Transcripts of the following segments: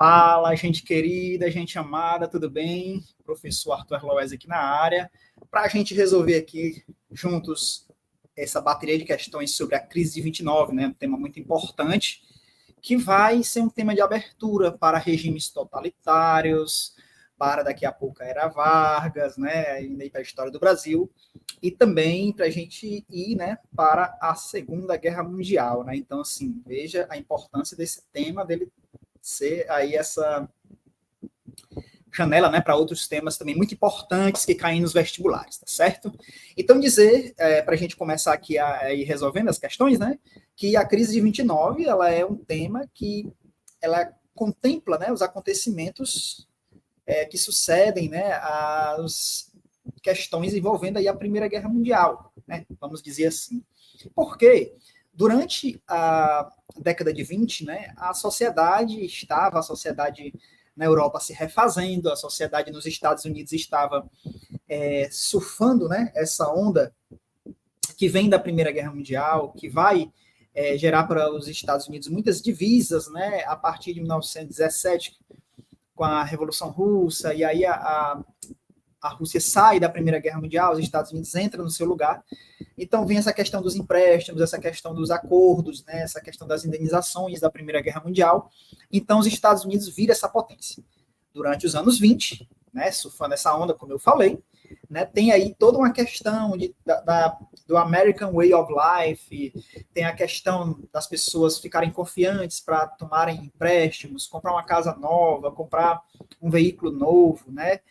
Fala, gente querida, gente amada, tudo bem? Professor Arthur Loes aqui na área, para a gente resolver aqui juntos essa bateria de questões sobre a crise de 29, né? Um tema muito importante, que vai ser um tema de abertura para regimes totalitários, para daqui a pouco a Era Vargas, né? Ainda para a história do Brasil, e também para a gente ir, né, para a Segunda Guerra Mundial, né? Então, assim, veja a importância desse tema, dele ser aí essa janela, né, para outros temas também muito importantes que caem nos vestibulares, tá certo? Então, dizer, para a gente começar aqui a ir resolvendo as questões, né, que a crise de 29, ela é um tema que ela contempla, né, os acontecimentos que sucedem, né, as questões envolvendo aí a Primeira Guerra Mundial, né, vamos dizer assim. Por quê? Durante a década de 20, né, a sociedade na Europa se refazendo, a sociedade nos Estados Unidos estava surfando, né, essa onda que vem da Primeira Guerra Mundial, que vai gerar para os Estados Unidos muitas divisas, né, a partir de 1917, com a Revolução Russa, e aí a Rússia sai da Primeira Guerra Mundial, os Estados Unidos entram no seu lugar. Então vem essa questão dos empréstimos, essa questão dos acordos, né, essa questão das indenizações da Primeira Guerra Mundial. Então os Estados Unidos viram essa potência. Durante os anos 20, né, surfando essa onda, como eu falei, né, tem aí toda uma questão do American Way of Life, tem a questão das pessoas ficarem confiantes para tomarem empréstimos, comprar uma casa nova, comprar um veículo novo, né,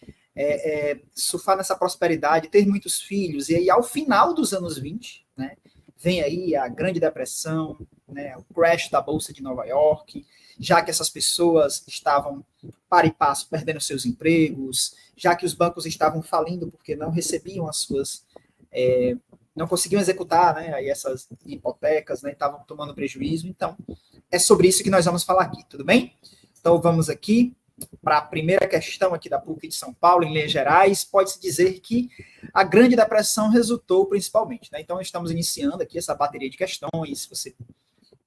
surfar nessa prosperidade, ter muitos filhos, e aí ao final dos anos 20, né, vem aí a Grande Depressão, né, o crash da Bolsa de Nova York, já que essas pessoas estavam para e passo perdendo seus empregos, já que os bancos estavam falindo porque não recebiam as suas, não conseguiam executar, né, aí essas hipotecas, né, estavam tomando prejuízo. Então, é sobre isso que nós vamos falar aqui, tudo bem? Então, vamos aqui para a primeira questão aqui da PUC de São Paulo, em linhas gerais. Pode-se dizer que a Grande Depressão resultou principalmente, né? Então, estamos iniciando aqui essa bateria de questões. Você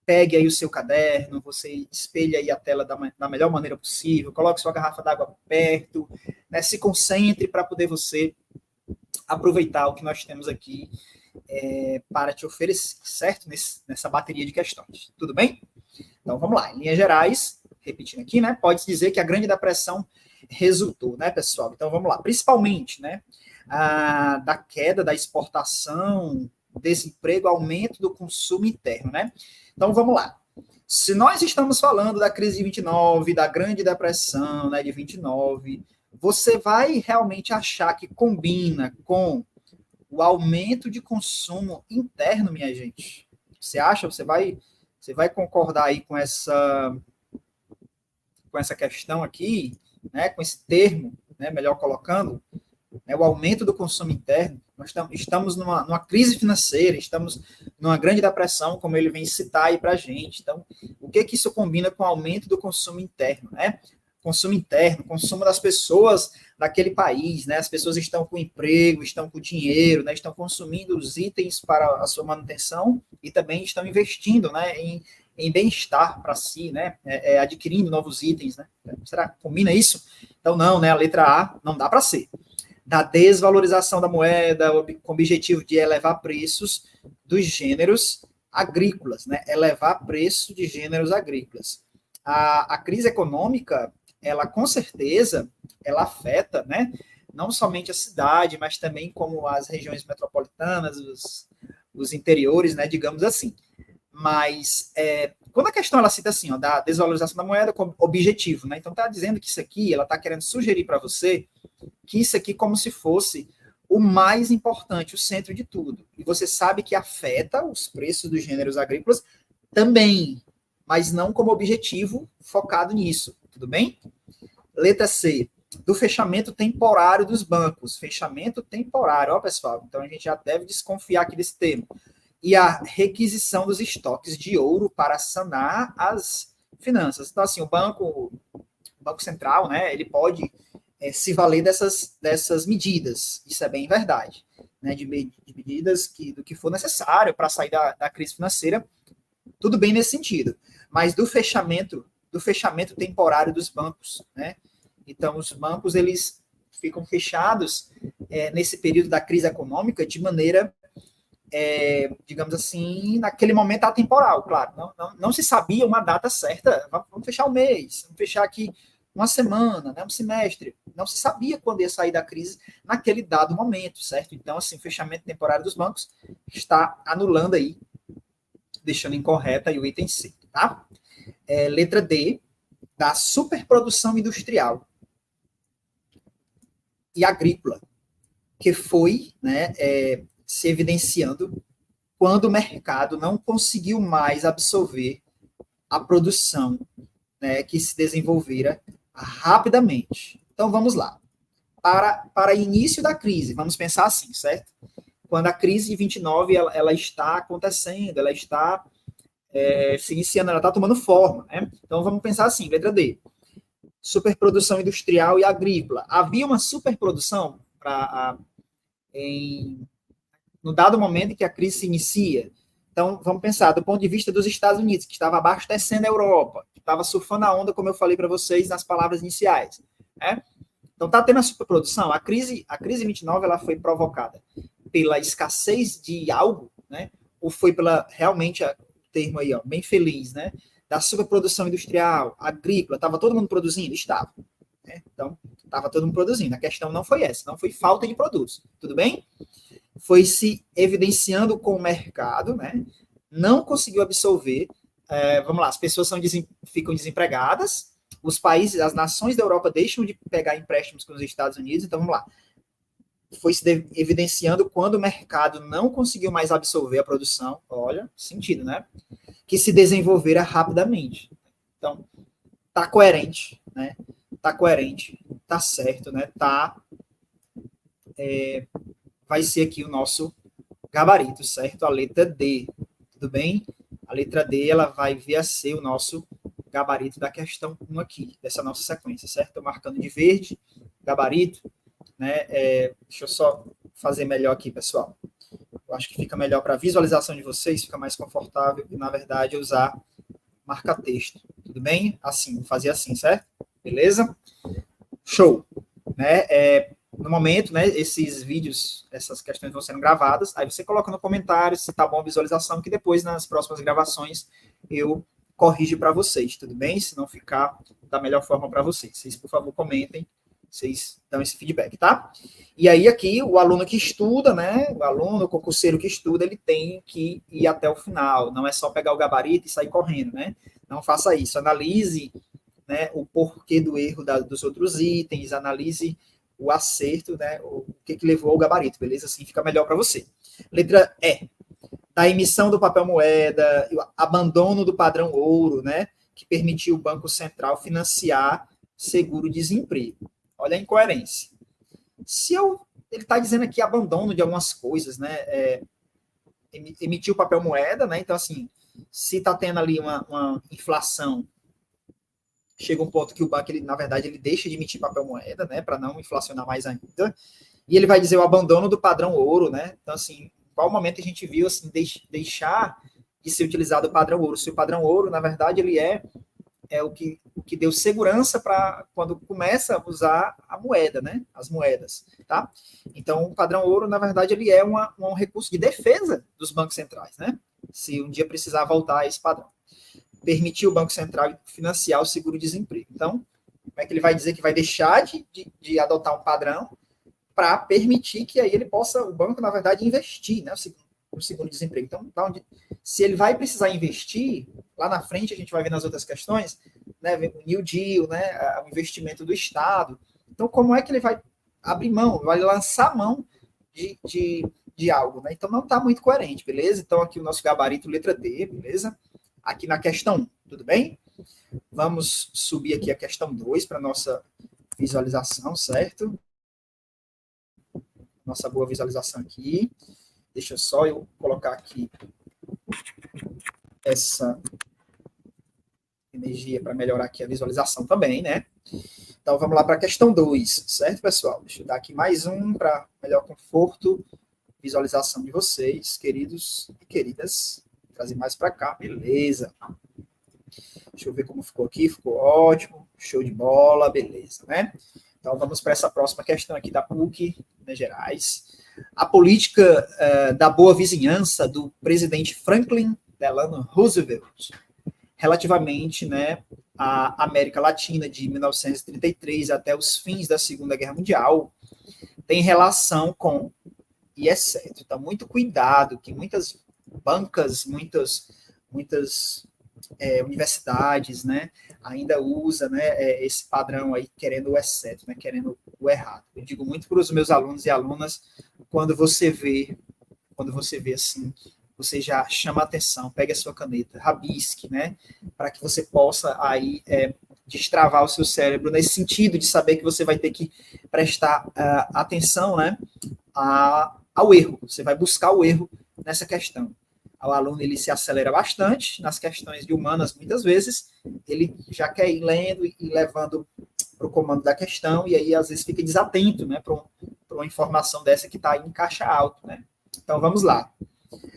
pegue aí o seu caderno, você espelhe aí a tela da melhor maneira possível, coloque sua garrafa d'água perto, né? Se concentre para poder você aproveitar o que nós temos aqui para te oferecer, certo? Nessa bateria de questões. Tudo bem? Então, vamos lá. Em linhas gerais, repetindo aqui, né, pode-se dizer que a Grande Depressão resultou, né, pessoal? Então, vamos lá. Principalmente, né, da queda da exportação, desemprego, aumento do consumo interno, né? Então, vamos lá. Se nós estamos falando da crise de 29, da Grande Depressão, né, de 29, você vai realmente achar que combina com o aumento de consumo interno, minha gente? Você acha? Você vai concordar aí com essa questão aqui, né, com esse termo, né, melhor colocando, né, o aumento do consumo interno? Nós estamos numa crise financeira, estamos numa grande depressão, como ele vem citar aí para a gente. Então, o que isso combina com o aumento do consumo interno, né? Consumo interno, consumo das pessoas daquele país, né? As pessoas estão com emprego, estão com dinheiro, né? Estão consumindo os itens para a sua manutenção e também estão investindo, né, em bem-estar para si, né? Adquirindo novos itens, né? Será que combina isso? Então, não, né? A letra A não dá para ser. Da desvalorização da moeda, com o objetivo de elevar preços dos gêneros agrícolas, né? Elevar preço de gêneros agrícolas. A crise econômica, ela com certeza, ela afeta, né, não somente a cidade, mas também como as regiões metropolitanas, os interiores, né, digamos assim. Mas quando a questão ela cita assim, ó, da desvalorização da moeda como objetivo, né, então está dizendo que isso aqui, ela está querendo sugerir para você que isso aqui como se fosse o mais importante, o centro de tudo. E você sabe que afeta os preços dos gêneros agrícolas também, mas não como objetivo focado nisso, tudo bem? Letra C, do fechamento temporário dos bancos. Fechamento temporário, ó, pessoal. Então a gente já deve desconfiar aqui desse termo. E a requisição dos estoques de ouro para sanar as finanças. Então, assim, o Banco Central, né, ele pode se valer dessas medidas. Isso é bem verdade. Né, de medidas do que for necessário para sair da crise financeira. Tudo bem nesse sentido. Mas do fechamento do fechamento temporário dos bancos, né? Então, os bancos, eles ficam fechados nesse período da crise econômica de maneira, digamos assim, naquele momento atemporal, claro. Não se sabia uma data certa, vamos fechar um mês, vamos fechar aqui uma semana, né, um semestre. Não se sabia quando ia sair da crise naquele dado momento, certo? Então, assim, o fechamento temporário dos bancos está anulando aí, deixando incorreta aí o item C, tá? Letra D, da superprodução industrial e agrícola, que foi, né, se evidenciando quando o mercado não conseguiu mais absorver a produção, né, que se desenvolvera rapidamente. Então, vamos lá. Para início da crise, vamos pensar assim, certo? Quando a crise de 29 ela está acontecendo, ela está se iniciando, ela está tomando forma, né? Então, vamos pensar assim, letra D. Superprodução industrial e agrícola. Havia uma superprodução no dado momento em que a crise se inicia. Então, vamos pensar do ponto de vista dos Estados Unidos, que estava abastecendo a Europa, que estava surfando a onda, como eu falei para vocês nas palavras iniciais. Né? Então, está tendo a superprodução. A crise 29 ela foi provocada pela escassez de algo, né? Ou foi pela, realmente, o termo aí, ó, bem feliz, né? Da superprodução industrial, agrícola, estava todo mundo produzindo? Estava. Né? Então, estava todo mundo produzindo. A questão não foi essa, não foi falta de produtos. Tudo bem? Foi se evidenciando com o mercado, né? Não conseguiu absorver. Vamos lá, as pessoas ficam desempregadas, os países, as nações da Europa deixam de pegar empréstimos com os Estados Unidos, então vamos lá. Foi se evidenciando quando o mercado não conseguiu mais absorver a produção, olha, sentido, né? Que se desenvolvera rapidamente. Então, tá coerente, né? Tá coerente, tá certo, né? Vai ser aqui o nosso gabarito, certo? A letra D, tudo bem? A letra D, ela vai vir a ser o nosso gabarito da questão 1 aqui, dessa nossa sequência, certo? Estou marcando de verde, gabarito, né? Deixa eu só fazer melhor aqui, pessoal. Eu acho que fica melhor para a visualização de vocês, fica mais confortável, e, na verdade, usar marca-texto, tudo bem? Assim, fazer assim, certo? Beleza? Show! Né? No momento, né, esses vídeos, essas questões vão sendo gravadas, aí você coloca no comentário se tá bom a visualização, que depois, nas próximas gravações, eu corrijo para vocês, tudo bem? Se não ficar da melhor forma para vocês. Vocês, por favor, comentem, vocês dão esse feedback, tá? E aí, aqui, o aluno que estuda, né, o aluno, o concurseiro que estuda, ele tem que ir até o final, não é só pegar o gabarito e sair correndo, né? Não faça isso, analise, né, o porquê do erro dos outros itens, analise o acerto, né, o que levou ao gabarito, beleza? Assim fica melhor para você. Letra E, da emissão do papel moeda, abandono do padrão ouro, né, que permitiu o Banco Central financiar seguro-desemprego. Olha a incoerência. Ele está dizendo aqui abandono de algumas coisas, né, emitiu papel moeda, né, então assim, se está tendo ali uma inflação, chega um ponto que o banco, na verdade, ele deixa de emitir papel moeda, né, para não inflacionar mais ainda, e ele vai dizer o abandono do padrão ouro, né, então, assim, em qual momento a gente viu, assim, deixar de ser utilizado o padrão ouro? Se o padrão ouro, na verdade, ele é o que deu segurança para quando começa a usar a moeda, né, as moedas, tá? Então, o padrão ouro, na verdade, ele é um recurso de defesa dos bancos centrais, né, se um dia precisar voltar a esse padrão. Permitir o Banco Central financiar o seguro-desemprego. Então, como é que ele vai dizer que vai deixar de adotar um padrão para permitir que aí ele possa, o banco, na verdade, investir, né, no seguro-desemprego. Então, se ele vai precisar investir, lá na frente a gente vai ver nas outras questões, né, o New Deal, né, o investimento do Estado. Então, como é que ele vai abrir mão, vai lançar mão de algo, né? Então, não está muito coerente, beleza? Então, aqui o nosso gabarito, letra D, beleza? Aqui na questão 1, tudo bem? Vamos subir aqui a questão 2 para nossa visualização, certo? Nossa boa visualização aqui. Deixa só eu colocar aqui essa energia para melhorar aqui a visualização também, né? Então, vamos lá para a questão 2, certo, pessoal? Deixa eu dar aqui mais um para melhor conforto, visualização de vocês, queridos e queridas. Vou trazer mais para cá, beleza. Deixa eu ver como ficou aqui. Ficou ótimo. Show de bola. Beleza, né? Então, vamos para essa próxima questão aqui da PUC, Minas Gerais. A política da boa vizinhança do presidente Franklin Delano Roosevelt, relativamente, né, à América Latina de 1933 até os fins da Segunda Guerra Mundial, tem relação com, e é certo, então muito cuidado, que muitas bancas, muitas universidades, né, ainda usa, né, esse padrão aí, querendo o exceto, né, querendo o errado. Eu digo muito para os meus alunos e alunas, quando você vê assim, você já chama a atenção, pegue a sua caneta, rabisque, né, para que você possa aí destravar o seu cérebro nesse sentido de saber que você vai ter que prestar atenção, né, ao erro. Você vai buscar o erro nessa questão. O aluno ele se acelera bastante nas questões de humanas, muitas vezes ele já quer ir lendo e levando para o comando da questão, e aí às vezes fica desatento, né, para uma informação dessa que está em caixa alto, né. Então vamos lá.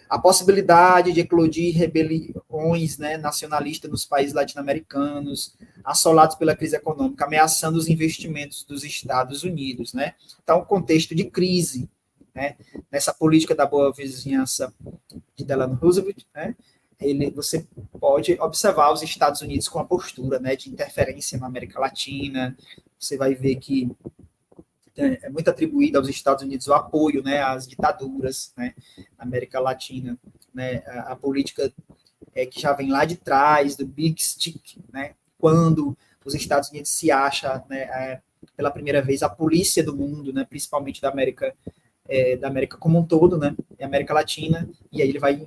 A possibilidade de eclodir rebeliões, né, nacionalistas nos países latino-americanos, assolados pela crise econômica, ameaçando os investimentos dos Estados Unidos, né. Então, contexto de crise, né, nessa política da boa vizinhança de Delano Roosevelt, né, você pode observar os Estados Unidos com a postura, né, de interferência na América Latina. Você vai ver que é muito atribuído aos Estados Unidos o apoio, né, às ditaduras, né, na América Latina, né, a política que já vem lá de trás, do Big Stick, né, quando os Estados Unidos se acha, né, pela primeira vez a polícia do mundo, né, principalmente da América como um todo, né, e América Latina, e aí ele vai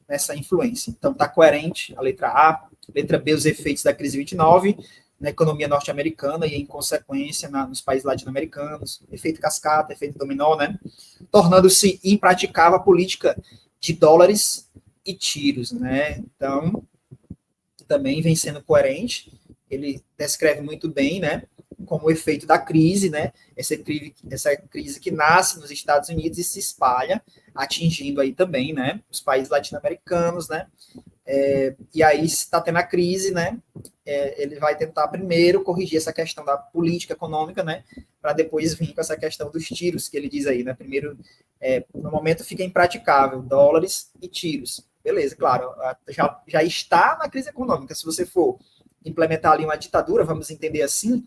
nessa influência. Então está coerente a letra A, letra B, os efeitos da crise 29, na economia norte-americana e, em consequência, nos países latino-americanos, efeito cascata, efeito dominó, né? Tornando-se impraticável a política de dólares e tiros, né? Então, também vem sendo coerente, ele descreve muito bem, né, como o efeito da crise, né, essa crise que nasce nos Estados Unidos e se espalha, atingindo aí também, né, os países latino-americanos, né, e aí, se está tendo a crise, né, ele vai tentar primeiro corrigir essa questão da política econômica, né, para depois vir com essa questão dos tiros, que ele diz aí, né, primeiro, no momento fica impraticável, dólares e tiros. Beleza, claro, já está na crise econômica, se você for implementar ali uma ditadura, vamos entender assim,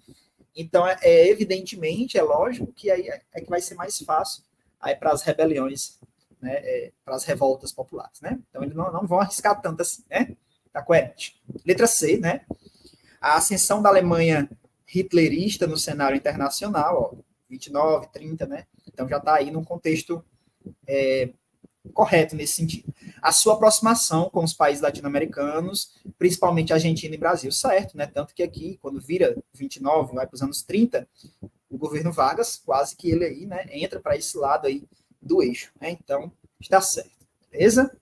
então, evidentemente, é lógico que aí é que vai ser mais fácil aí para as rebeliões, né, para as revoltas populares, né? Então, eles não vão arriscar tanto assim, né? Tá coerente. Letra C, né? A ascensão da Alemanha hitlerista no cenário internacional, ó, 29, 30, né? Então, já está aí num contexto correto nesse sentido. A sua aproximação com os países latino-americanos, principalmente Argentina e Brasil, certo, né? Tanto que aqui, quando vira 29, vai para os anos 30, o governo Vargas, quase que ele aí, né, entra para esse lado aí do eixo, né? Então, está certo. Beleza?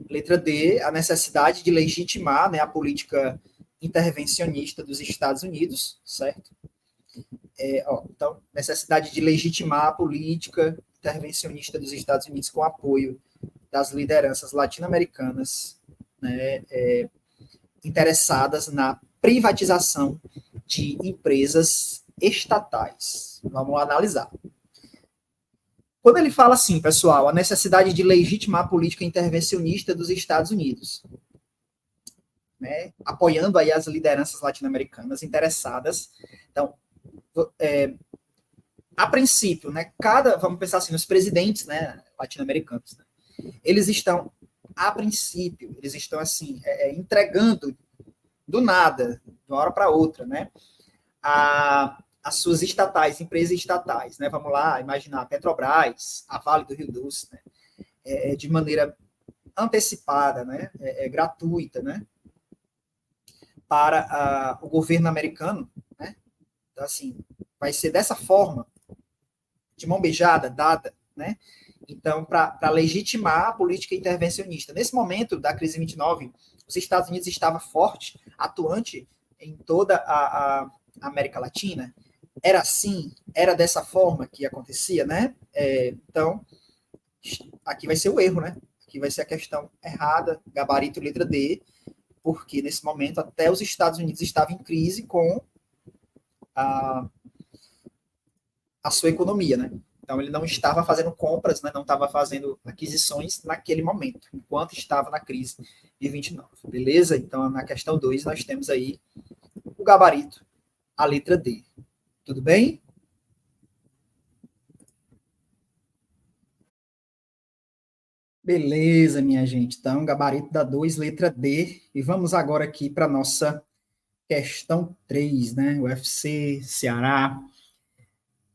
Letra D, a necessidade de legitimar, né, a política intervencionista dos Estados Unidos, certo? Então, necessidade de legitimar a política intervencionista dos Estados Unidos com apoio das lideranças latino-americanas, né, interessadas na privatização de empresas estatais. Vamos analisar. Quando ele fala assim, pessoal, a necessidade de legitimar a política intervencionista dos Estados Unidos, né, apoiando aí as lideranças latino-americanas interessadas. Então, a princípio, né, vamos pensar assim, os presidentes, né, latino-americanos, né, eles estão, a princípio, eles estão assim, entregando do nada, de uma hora para outra, né, as suas estatais, empresas estatais, né, vamos lá, imaginar a Petrobras, a Vale do Rio Doce, né, de maneira antecipada, né, gratuita, né, para o governo americano, né, então, assim, vai ser dessa forma, de mão beijada, dada, né, então, para legitimar a política intervencionista. Nesse momento da crise 29, os Estados Unidos estava forte, atuante em toda a América Latina. Era assim, era dessa forma que acontecia, né? Então, aqui vai ser o erro, né? aqui vai ser a questão errada, gabarito letra D, porque nesse momento até os Estados Unidos estavam em crise com a, a sua economia, né? Então ele não estava fazendo compras, né? Não estava fazendo aquisições naquele momento, enquanto estava na crise de 29. Beleza? Então na questão 2 nós temos aí o gabarito, a letra D. Tudo bem? Beleza, minha gente. Então, gabarito da 2, letra D. E vamos agora aqui para a nossa questão 3, né? UFC, Ceará.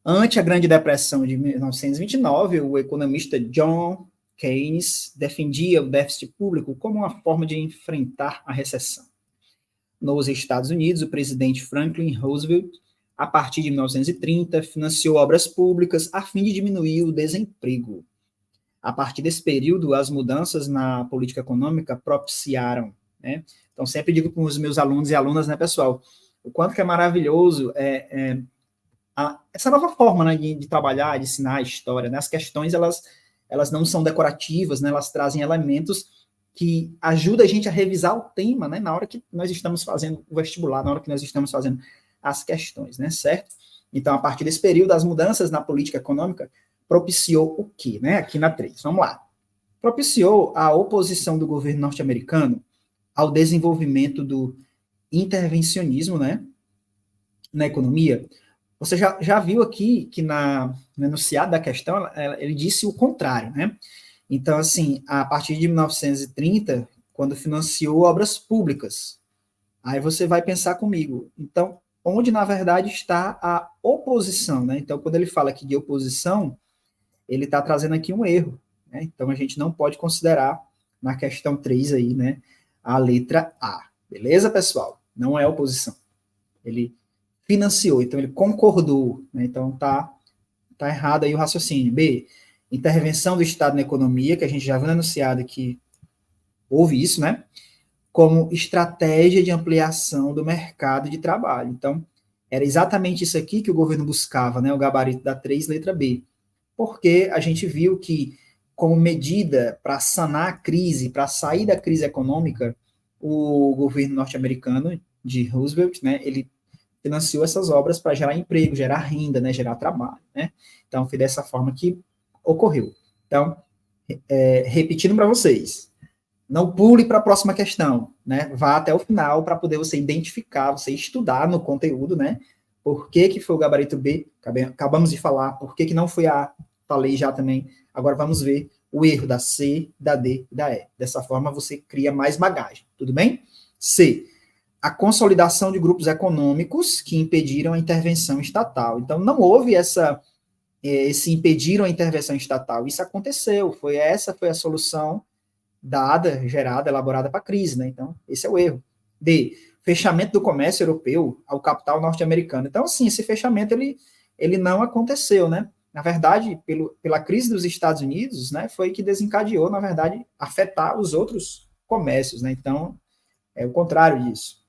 Ante a Grande Depressão de 1929, o economista John Keynes defendia o déficit público como uma forma de enfrentar a recessão. Nos Estados Unidos, o presidente Franklin Roosevelt, a partir de 1930, financiou obras públicas a fim de diminuir o desemprego. A partir desse período, as mudanças na política econômica propiciaram, né? Então, sempre digo para os meus alunos e alunas, né, pessoal, o quanto que é maravilhoso essa nova forma, né, de trabalhar, de ensinar a história, né? As questões, elas não são decorativas, né? Elas trazem elementos que ajudam a gente a revisar o tema, né? Na hora que nós estamos fazendo o vestibular, na hora que nós estamos fazendo as questões, né? Certo? Então, a partir desse período, as mudanças na política econômica propiciou o quê, né? Aqui na 3. Vamos lá. Propiciou a oposição do governo norte-americano ao desenvolvimento do intervencionismo, né? Na economia. Você já viu aqui que no enunciado da questão, ele disse o contrário, né? Então, assim, a partir de 1930, quando financiou obras públicas, aí você vai pensar comigo, então, onde, na verdade, está a oposição, né? Então, quando ele fala aqui de oposição, ele está trazendo aqui um erro, né? Então, a gente não pode considerar, na questão 3 aí, né, a letra A. Beleza, pessoal? Não é oposição. Ele financiou, então ele concordou, né? Então tá errado aí o raciocínio. B, intervenção do Estado na economia, que a gente já viu anunciado que houve isso, né? Como estratégia de ampliação do mercado de trabalho. Então, era exatamente isso aqui que o governo buscava, né? O gabarito da 3, letra B. Porque a gente viu que, como medida para sanar a crise, para sair da crise econômica, o governo norte-americano de Roosevelt, né? Ele financiou essas obras para gerar emprego, gerar renda, né, gerar trabalho, né? Então, foi dessa forma que ocorreu. Então, repetindo para vocês, não pule para a próxima questão, né? Vá até o final para poder você identificar, você estudar no conteúdo, né? Por que que foi o gabarito B? Acabamos de falar. Por que que não foi A? Falei já também. Agora vamos ver o erro da C, da D e da E. Dessa forma você cria mais bagagem. Tudo bem? C, a consolidação de grupos econômicos que impediram a intervenção estatal. Então, não houve esse impediram a intervenção estatal. Isso aconteceu, essa foi a solução dada, gerada, elaborada para a crise, né? Então, esse é o erro. D, fechamento do comércio europeu ao capital norte-americano. Então, sim, esse fechamento, ele não aconteceu, né? Na verdade, pela crise dos Estados Unidos, né, foi que desencadeou, na verdade, afetar os outros comércios, né? Então, é o contrário disso.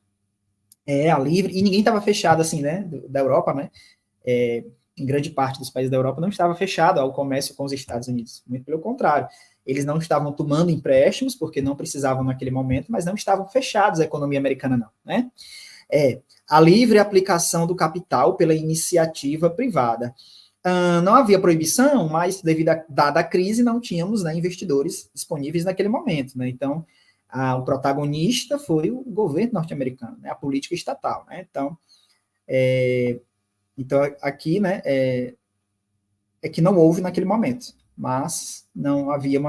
A livre, e ninguém estava fechado assim, né, da Europa, né, em grande parte dos países da Europa não estava fechado ao comércio com os Estados Unidos, muito pelo contrário, eles não estavam tomando empréstimos, porque não precisavam naquele momento, mas não estavam fechados à economia americana não, né, a livre aplicação do capital pela iniciativa privada. Não havia proibição, mas devido dada a crise, não tínhamos, né, investidores disponíveis naquele momento, né, então o protagonista foi o governo norte-americano, né, a política estatal, né? Então aqui, né, que não houve naquele momento, mas não havia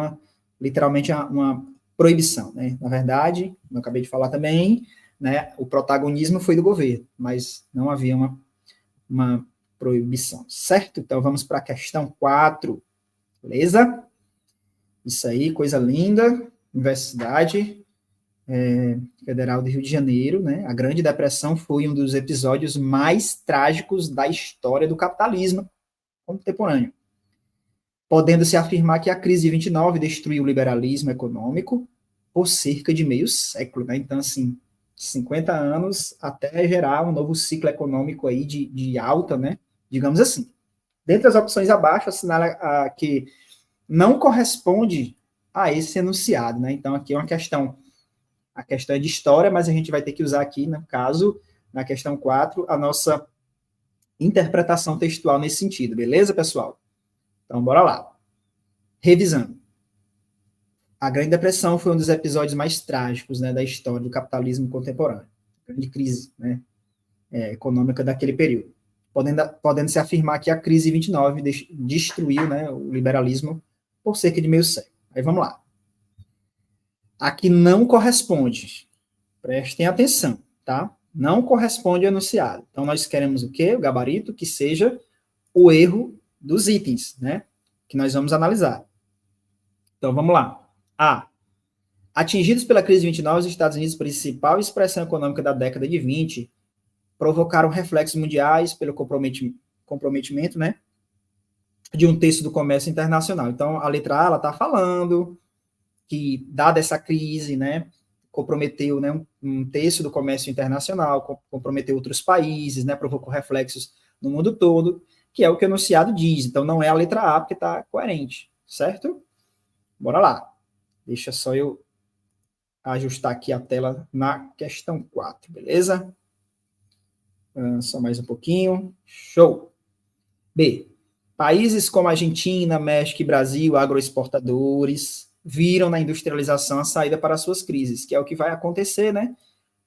literalmente uma proibição, né? Na verdade, como eu acabei de falar também, né, o protagonismo foi do governo, mas não havia uma proibição, certo? Então vamos para a questão 4, beleza? Isso aí, coisa linda, Universidade Federal do Rio de Janeiro, né? A Grande Depressão foi um dos episódios mais trágicos da história do capitalismo contemporâneo, podendo-se afirmar que a crise de 29 destruiu o liberalismo econômico por cerca de meio século, né? Então, assim, 50 anos até gerar um novo ciclo econômico aí de alta, né? Digamos assim. Dentre as opções abaixo, assinala que não corresponde a esse enunciado, né? Então, aqui é uma questão, a questão é de história, mas a gente vai ter que usar aqui, no caso, na questão 4, a nossa interpretação textual nesse sentido, beleza, pessoal? Então, bora lá. Revisando. A Grande Depressão foi um dos episódios mais trágicos, né, da história do capitalismo contemporâneo. Grande crise, né, econômica daquele período. Podendo se afirmar que a crise de 29 destruiu, né, o liberalismo por cerca de meio século. Aí vamos lá. Aqui não corresponde. Prestem atenção, tá? Não corresponde ao enunciado. Então, nós queremos o quê? O gabarito que seja o erro dos itens, né? Que nós vamos analisar. Então, vamos lá. A. Atingidos pela crise de 29, os Estados Unidos, principal expressão econômica da década de 20, provocaram reflexos mundiais pelo comprometimento, né? De um terço do comércio internacional. Então, a letra A, ela está falando que, dada essa crise, né, comprometeu, né, um terço do comércio internacional, comprometeu outros países, né, provocou reflexos no mundo todo, que é o que o enunciado diz. Então, não é a letra A, porque está coerente, certo? Bora lá. Deixa só eu ajustar aqui a tela na questão 4, beleza? Só mais um pouquinho. Show. B. Países como Argentina, México e Brasil, agroexportadores, viram na industrialização a saída para suas crises, que é o que vai acontecer, né?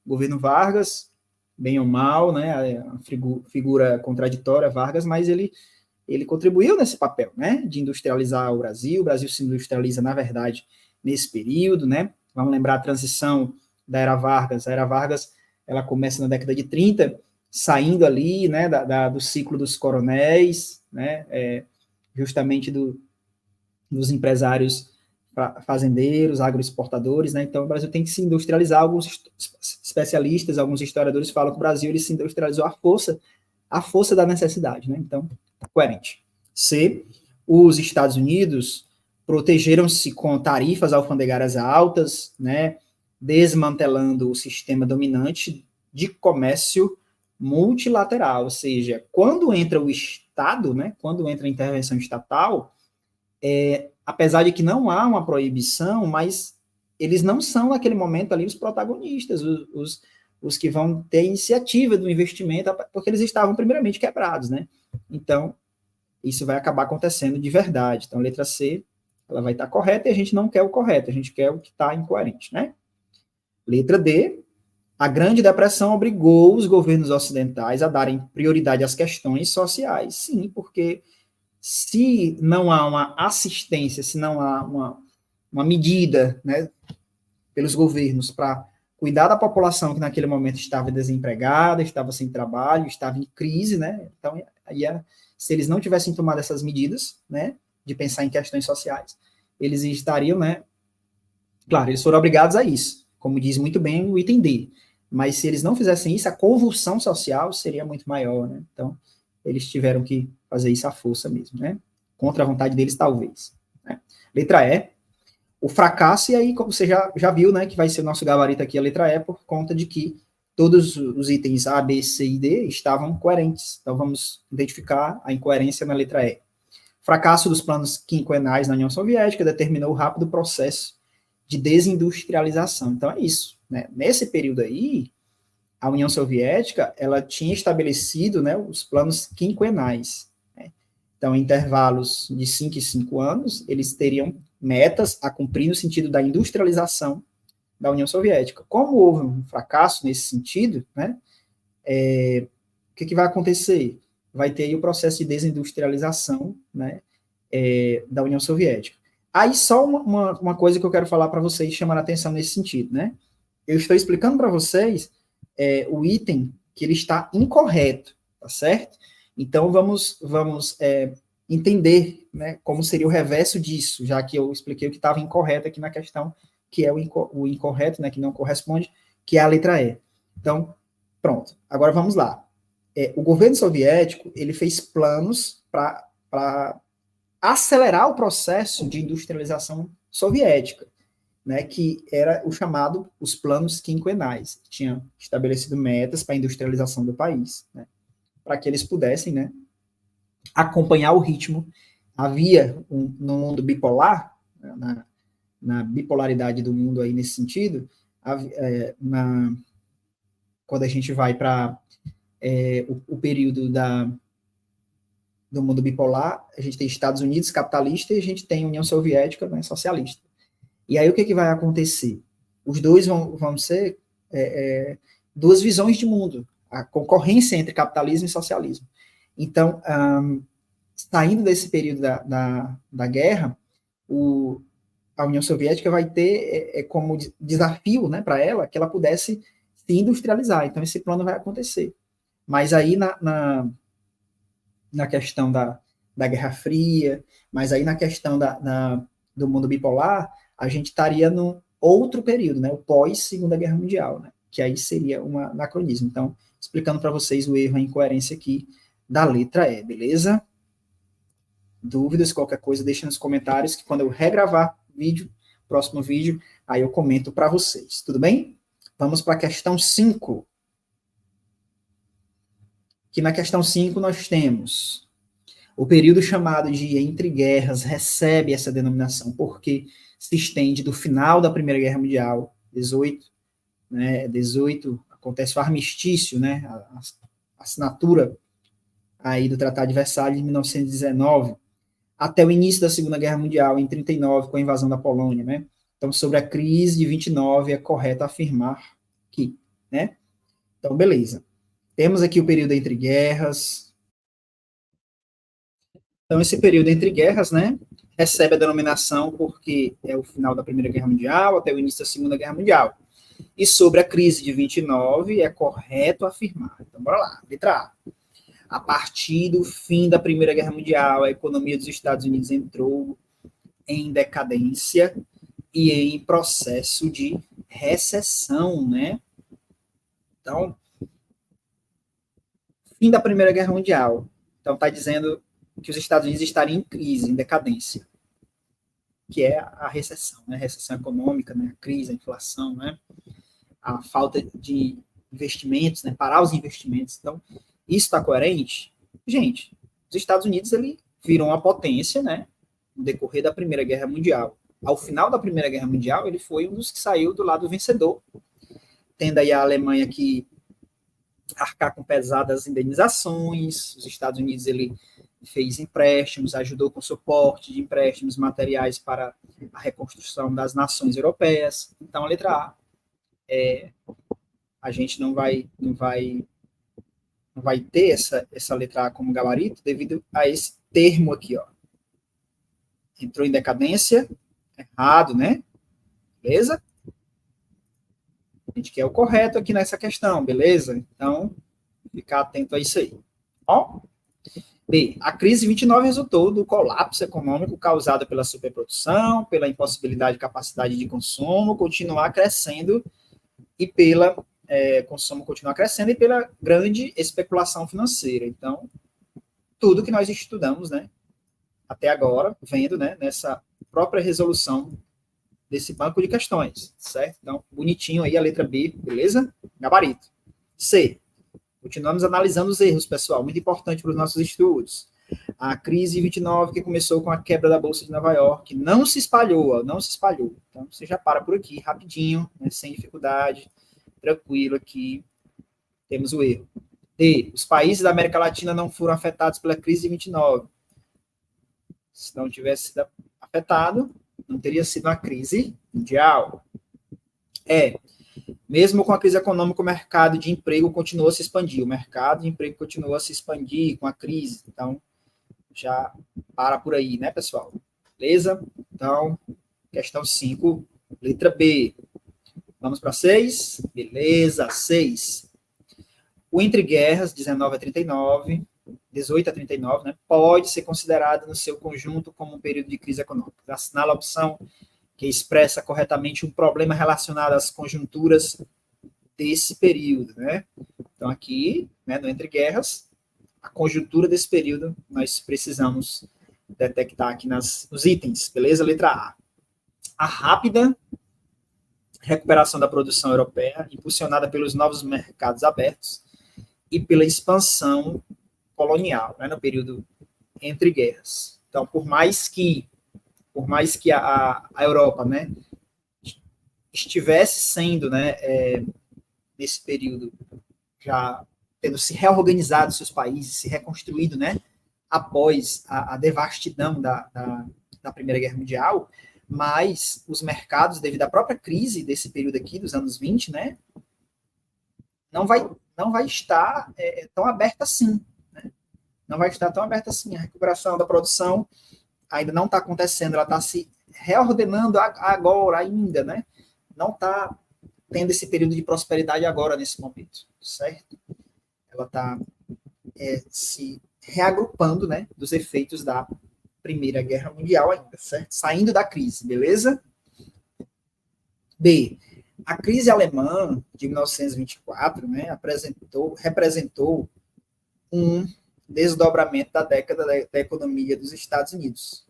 O governo Vargas, bem ou mal, né? A figura contraditória Vargas, mas ele contribuiu nesse papel, né? De industrializar o Brasil se industrializa, na verdade, nesse período, né? Vamos lembrar a transição da Era Vargas. A Era Vargas, ela começa na década de 30, saindo ali, né, do ciclo dos coronéis, né, justamente dos empresários fazendeiros, agroexportadores, né? Então o Brasil tem que se industrializar. Alguns especialistas, alguns historiadores falam que o Brasil ele se industrializou à força da necessidade, né? Então, tá coerente. C, os Estados Unidos protegeram-se com tarifas alfandegárias altas, né? Desmantelando o sistema dominante de comércio multilateral, ou seja, quando entra o Estado, né, quando entra a intervenção estatal, apesar de que não há uma proibição, mas eles não são, naquele momento ali, os protagonistas, os que vão ter iniciativa do investimento, porque eles estavam primeiramente quebrados, né? Então, isso vai acabar acontecendo de verdade. Então, letra C, ela vai estar correta e a gente não quer o correto, a gente quer o que está incoerente, né? Letra D, a Grande Depressão obrigou os governos ocidentais a darem prioridade às questões sociais. Sim, porque se não há uma assistência, se não há uma medida, né, pelos governos para cuidar da população que naquele momento estava desempregada, estava sem trabalho, estava em crise, né? Então, se eles não tivessem tomado essas medidas, né, de pensar em questões sociais, eles estariam, né? Claro, eles foram obrigados a isso, como diz muito bem o item D. Mas se eles não fizessem isso, a convulsão social seria muito maior, né? Então, eles tiveram que fazer isso à força mesmo, né? Contra a vontade deles, talvez. Né? Letra E, o fracasso, e aí, como você já viu, né, que vai ser o nosso gabarito aqui, a letra E, por conta de que todos os itens A, B, C e D estavam coerentes. Então, vamos identificar a incoerência na letra E. Fracasso dos planos quinquenais na União Soviética determinou o rápido processo de desindustrialização. Então, é isso. Né? Nesse período aí, a União Soviética ela tinha estabelecido, né, os planos quinquenais. Né? Então, em intervalos de 5 em 5 anos, eles teriam metas a cumprir no sentido da industrialização da União Soviética. Como houve um fracasso nesse sentido, né, o que vai acontecer? Vai ter aí o processo de desindustrialização, né, da União Soviética. Aí só uma coisa que eu quero falar para vocês, chamando a atenção nesse sentido, né? Eu estou explicando para vocês o item que ele está incorreto, tá certo? Então vamos entender, né, como seria o reverso disso, já que eu expliquei o que estava incorreto aqui na questão, que é o incorreto, né, que não corresponde, que é a letra E. Então, pronto. Agora vamos lá. O governo soviético ele fez planos para acelerar o processo de industrialização soviética, né, que era o chamado os planos quinquenais, que tinham estabelecido metas para a industrialização do país, né, para que eles pudessem, né, acompanhar o ritmo. Havia no mundo bipolar, né, na bipolaridade do mundo aí nesse sentido, quando a gente vai para o período do mundo bipolar, a gente tem Estados Unidos capitalista e a gente tem União Soviética, né, socialista. E aí o que vai acontecer? Os dois vão ser duas visões de mundo, a concorrência entre capitalismo e socialismo. Então, saindo desse período da guerra, a União Soviética vai ter como desafio, né, para ela que ela pudesse se industrializar. Então, esse plano vai acontecer. Mas aí, na questão da Guerra Fria, mas aí na questão do mundo bipolar, a gente estaria num outro período, né, o pós-Segunda Guerra Mundial, né, que aí seria um anacronismo. Então, explicando para vocês o erro, a incoerência aqui da letra E, beleza? Dúvidas, qualquer coisa, deixa nos comentários, que quando eu regravar vídeo, próximo vídeo, aí eu comento para vocês, tudo bem? Vamos para a questão 5. Que na questão 5 nós temos o período chamado de entre guerras recebe essa denominação porque se estende do final da Primeira Guerra Mundial, 18, né, 18 acontece o armistício, né, a assinatura aí do Tratado de Versalhes em 1919, até o início da Segunda Guerra Mundial, em 39, com a invasão da Polônia, né? Então, sobre a crise de 29, é correto afirmar que, né? Então, beleza. Temos aqui o período entre guerras. Então, esse período entre guerras, né, recebe a denominação porque é o final da Primeira Guerra Mundial até o início da Segunda Guerra Mundial. E sobre a crise de 29, é correto afirmar. Então, bora lá. Letra A. A partir do fim da Primeira Guerra Mundial, a economia dos Estados Unidos entrou em decadência e em processo de recessão, né? Então, fim da Primeira Guerra Mundial. Então, está dizendo que os Estados Unidos estariam em crise, em decadência, que é a recessão, né? A recessão econômica, né? A crise, a inflação, né? A falta de investimentos, né? Parar os investimentos. Então, isso está coerente? Gente, os Estados Unidos ele virou uma potência, né? No decorrer da Primeira Guerra Mundial. Ao final da Primeira Guerra Mundial, ele foi um dos que saiu do lado vencedor, tendo aí a Alemanha que arcar com pesadas indenizações, os Estados Unidos ele fez empréstimos, ajudou com suporte de empréstimos materiais para a reconstrução das nações europeias. Então, a letra A, a gente não vai ter essa letra A como gabarito devido a esse termo aqui, ó. Entrou em decadência, errado, né? Beleza? A gente quer o correto aqui nessa questão, beleza? Então, ficar atento a isso aí. Ó. B. A crise de 29 resultou do colapso econômico causado pela superprodução, pela impossibilidade de capacidade de consumo continuar crescendo e pela consumo continuar crescendo e pela grande especulação financeira. Então, tudo que nós estudamos, né, até agora, vendo, né, nessa própria resolução desse banco de questões, certo? Então, bonitinho aí a letra B, beleza? Gabarito. C. Continuamos analisando os erros, pessoal, muito importante para os nossos estudos. A crise de 29, que começou com a quebra da Bolsa de Nova York, não se espalhou. Então, você já para por aqui, rapidinho, né, sem dificuldade, tranquilo aqui. Temos o erro. D. Os países da América Latina não foram afetados pela crise de 29. Se não tivesse sido afetado, não teria sido uma crise mundial. Mesmo com a crise econômica, o mercado de emprego continuou a se expandir. O mercado de emprego continuou a se expandir com a crise. Então, já para por aí, né, pessoal? Beleza? Então, questão 5, letra B. Vamos para 6? Beleza, 6. O entre guerras, 19 a 39, 18 a 39, né, pode ser considerado no seu conjunto como um período de crise econômica. Assinala a opção que expressa corretamente um problema relacionado às conjunturas desse período, né? Então, aqui, né, no entre guerras, a conjuntura desse período nós precisamos detectar aqui nos itens, beleza? Letra A. A rápida recuperação da produção europeia, impulsionada pelos novos mercados abertos e pela expansão colonial, né, no período entre guerras. Então, por mais que por mais que a Europa, né, estivesse sendo, né, nesse período, já tendo se reorganizado seus países, se reconstruído, né, após a devastidão da Primeira Guerra Mundial, mas os mercados, devido à própria crise desse período aqui, dos anos 20, né, não vai, não vai estar tão aberta assim. Né? Não vai estar tão aberta assim. A recuperação da produção ainda não está acontecendo, ela está se reordenando agora ainda, né? Não está tendo esse período de prosperidade agora, nesse momento, certo? Ela está se reagrupando, né, dos efeitos da Primeira Guerra Mundial ainda, certo? Saindo da crise, beleza? B. A crise alemã de 1924, né, representou um desdobramento da década da economia dos Estados Unidos,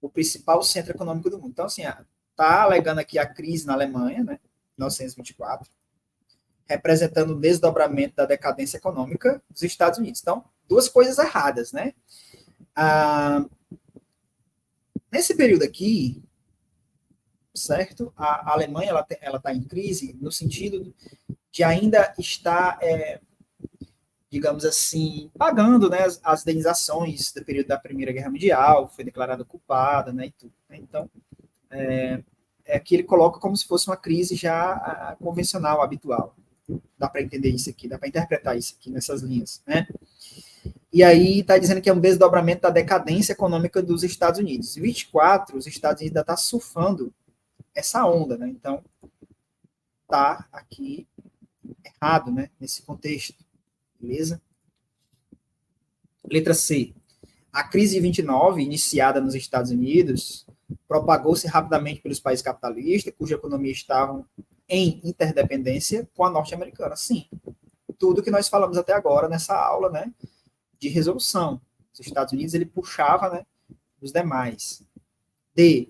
o principal centro econômico do mundo. Então, assim, está alegando aqui a crise na Alemanha, né, 1924, representando o desdobramento da decadência econômica dos Estados Unidos. Então, duas coisas erradas, né? Nesse período aqui, certo? A Alemanha ela está em crise no sentido de ainda estar, digamos assim, pagando, né, as indenizações do período da Primeira Guerra Mundial, foi declarada culpada, né, e tudo. Né? Então, aqui ele coloca como se fosse uma crise já convencional, habitual. Dá para entender isso aqui, dá para interpretar isso aqui nessas linhas, né? E aí está dizendo que é um desdobramento da decadência econômica dos Estados Unidos. Em 24, os Estados Unidos ainda está surfando essa onda, né? Então, tá aqui errado, né? Nesse contexto, beleza? Letra C. A crise de 29, iniciada nos Estados Unidos, propagou-se rapidamente pelos países capitalistas, cuja economia estavam em interdependência com a norte-americana. Sim, tudo que nós falamos até agora nessa aula, né, de resolução. Os Estados Unidos, ele puxava, né, os demais. D.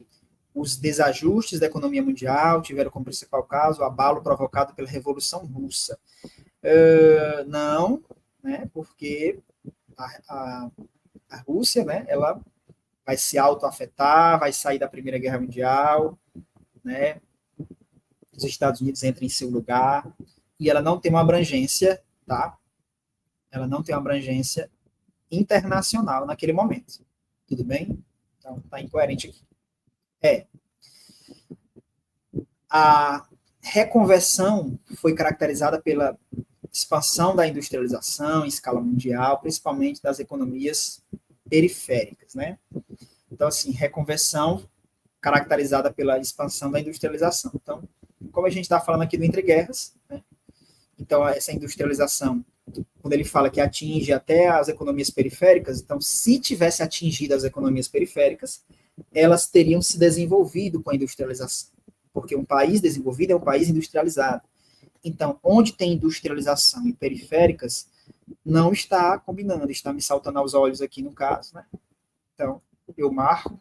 Os desajustes da economia mundial tiveram como principal caso o abalo provocado pela Revolução Russa. Não, né, porque a Rússia, né, ela vai se autoafetar, vai sair da Primeira Guerra Mundial, né, os Estados Unidos entram em seu lugar, e ela não tem uma abrangência, tá? Ela não tem uma abrangência internacional naquele momento. Tudo bem? Então, tá incoerente aqui. A reconversão foi caracterizada pela expansão da industrialização em escala mundial, principalmente das economias periféricas, né? Então, assim, reconversão caracterizada pela expansão da industrialização. Então, como a gente está falando aqui do entre guerras, né? Então, essa industrialização, quando ele fala que atinge até as economias periféricas, então, se tivesse atingido as economias periféricas, elas teriam se desenvolvido com a industrialização, porque um país desenvolvido é um país industrializado. Então, onde tem industrialização e periféricas, não está combinando, está me saltando aos olhos aqui no caso, né? Então, eu marco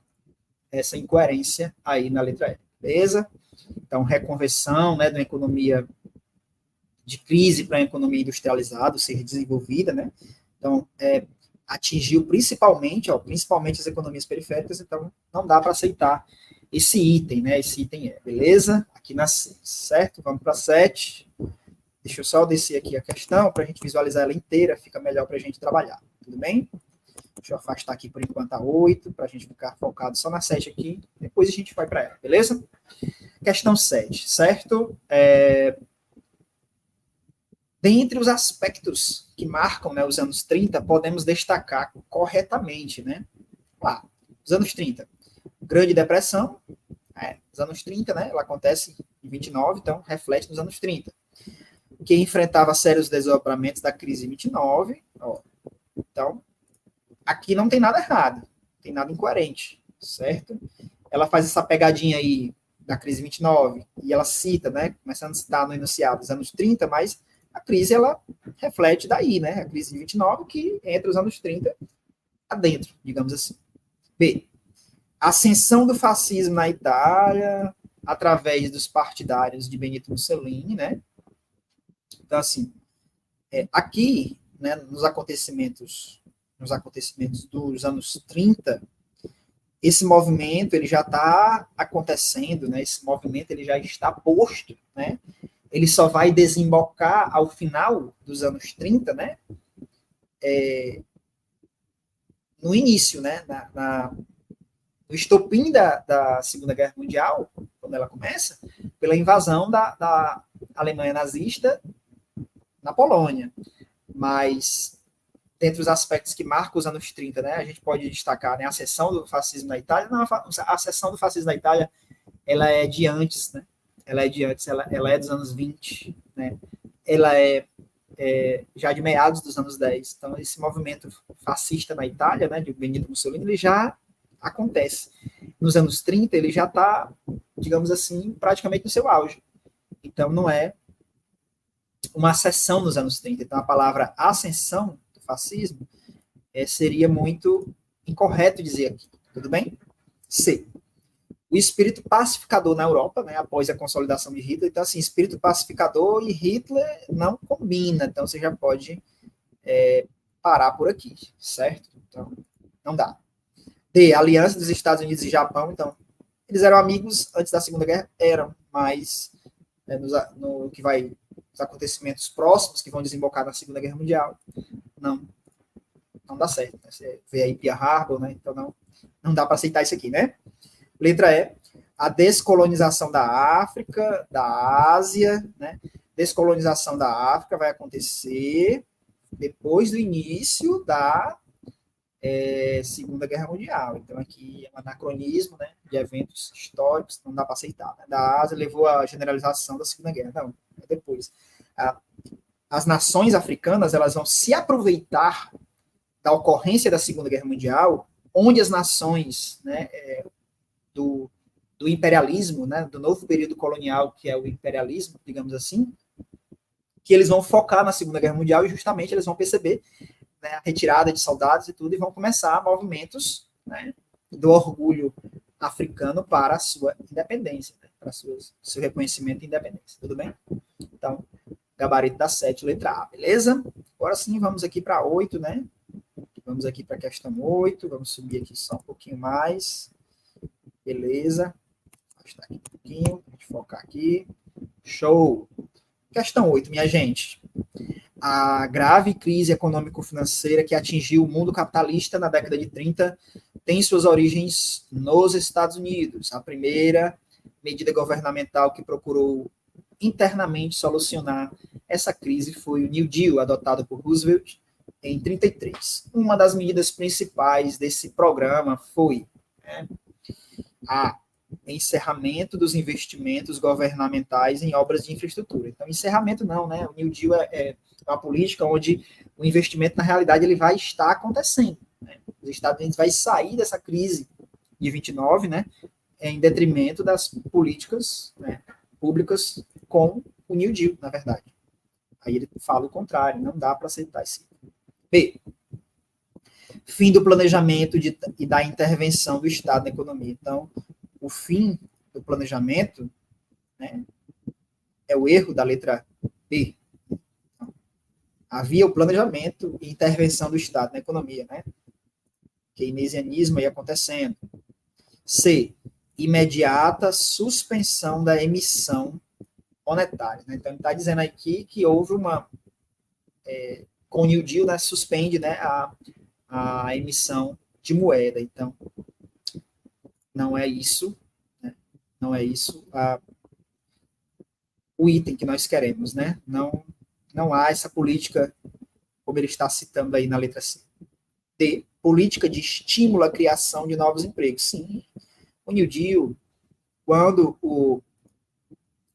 essa incoerência aí na letra E, beleza? Então, reconversão, né, de uma economia de crise para uma economia industrializada, ou seja, desenvolvida, né? Então, atingiu principalmente as economias periféricas, então não dá para aceitar esse item, né? Esse item beleza? Aqui na 6, certo? Vamos para 7. Deixa eu só descer aqui a questão para a gente visualizar ela inteira, fica melhor para a gente trabalhar, tudo bem? Deixa eu afastar aqui por enquanto a 8, para a gente ficar focado só na 7 aqui, depois a gente vai para ela, beleza? Questão 7, certo? Dentre os aspectos que marcam, né, os anos 30, podemos destacar corretamente, né? Lá, os anos 30, Grande Depressão, os anos 30, né? Ela acontece em 29, então reflete nos anos 30. Que enfrentava sérios desdobramentos da crise de 29. Ó. Então, aqui não tem nada errado, não tem nada incoerente, certo? Ela faz essa pegadinha aí da crise 29 e ela cita, né, começando a citar no enunciado os anos 30, mas a crise ela reflete daí, né? A crise de 29 que entra os anos 30 adentro, digamos assim. B. Ascensão do fascismo na Itália através dos partidários de Benito Mussolini, né? Então, assim, aqui, né, nos acontecimentos dos anos 30, esse movimento ele já está acontecendo, né? Esse movimento ele já está posto, né? Ele só vai desembocar ao final dos anos 30, né? No início, né? No estopim da Segunda Guerra Mundial, quando ela começa, pela invasão da Alemanha nazista na Polônia. Mas, dentre os aspectos que marcam os anos 30, né, a gente pode destacar, né, a ascensão do fascismo na Itália. Não, a ascensão do fascismo na Itália, ela é de antes, né? Ela é de antes, ela é dos anos 20, né? Ela é já de meados dos anos 10. Então, esse movimento fascista na Itália, né, de Benito Mussolini, ele já acontece. Nos anos 30, ele já está, digamos assim, praticamente no seu auge. Então, não é uma ascensão nos anos 30. Então, a palavra ascensão do fascismo seria muito incorreto dizer aqui. Tudo bem? C. O espírito pacificador na Europa, né, após a consolidação de Hitler. Então, assim, espírito pacificador e Hitler não combina. Então, você já pode parar por aqui, certo? Então, não dá. D. Aliança dos Estados Unidos e Japão. Então, eles eram amigos antes da Segunda Guerra? Eram, mas no que vai os acontecimentos próximos que vão desembocar na Segunda Guerra Mundial, não dá certo. Né? Você vê aí Pearl Harbor, né? Então não dá para aceitar isso aqui, né? Letra E, a descolonização da África, da Ásia, né? Descolonização da África vai acontecer depois do início da Segunda Guerra Mundial. Então aqui é um anacronismo, né, de eventos históricos, não dá para aceitar. Né? Da Ásia levou à generalização da Segunda Guerra, não, é depois. As nações africanas elas vão se aproveitar da ocorrência da Segunda Guerra Mundial, onde as nações, né, do imperialismo, né, do novo período colonial, que é o imperialismo, digamos assim, que eles vão focar na Segunda Guerra Mundial e justamente eles vão perceber, né, a retirada de soldados e tudo, e vão começar movimentos, né, do orgulho africano para a sua independência, né, para seu reconhecimento de independência. Tudo bem? Então, gabarito da 7, letra A, beleza? Agora sim, vamos aqui para 8, né? Vamos aqui para a questão 8, vamos subir aqui só um pouquinho mais. Beleza. Afastar aqui um pouquinho, a gente focar aqui. Show! Questão 8, minha gente. A grave crise econômico-financeira que atingiu o mundo capitalista na década de 30 tem suas origens nos Estados Unidos. A primeira medida governamental que procurou internamente solucionar essa crise foi o New Deal, adotado por Roosevelt em 33. Uma das medidas principais desse programa foi a encerramento dos investimentos governamentais em obras de infraestrutura. Então, encerramento não, né? O New Deal é uma política onde o investimento, na realidade, ele vai estar acontecendo. Né? Os Estados Unidos vai sair dessa crise de 29, né? Em detrimento das políticas, né, públicas com o New Deal, na verdade. Aí ele fala o contrário, não dá para aceitar isso. B. Fim do planejamento e da intervenção do Estado na economia. Então, o fim do planejamento, né, é o erro da letra B. Então, havia o planejamento e intervenção do Estado na economia, né? Keynesianismo aí acontecendo. C. Imediata suspensão da emissão monetária. Né? Então, ele está dizendo aqui que houve uma... com o New Deal, né, suspende, né, a emissão de moeda. Então, não é isso, né? Não é isso o item que nós queremos, né? Não há essa política, como ele está citando aí na letra C. D. Política de estímulo à criação de novos empregos. Sim, o New Deal, quando o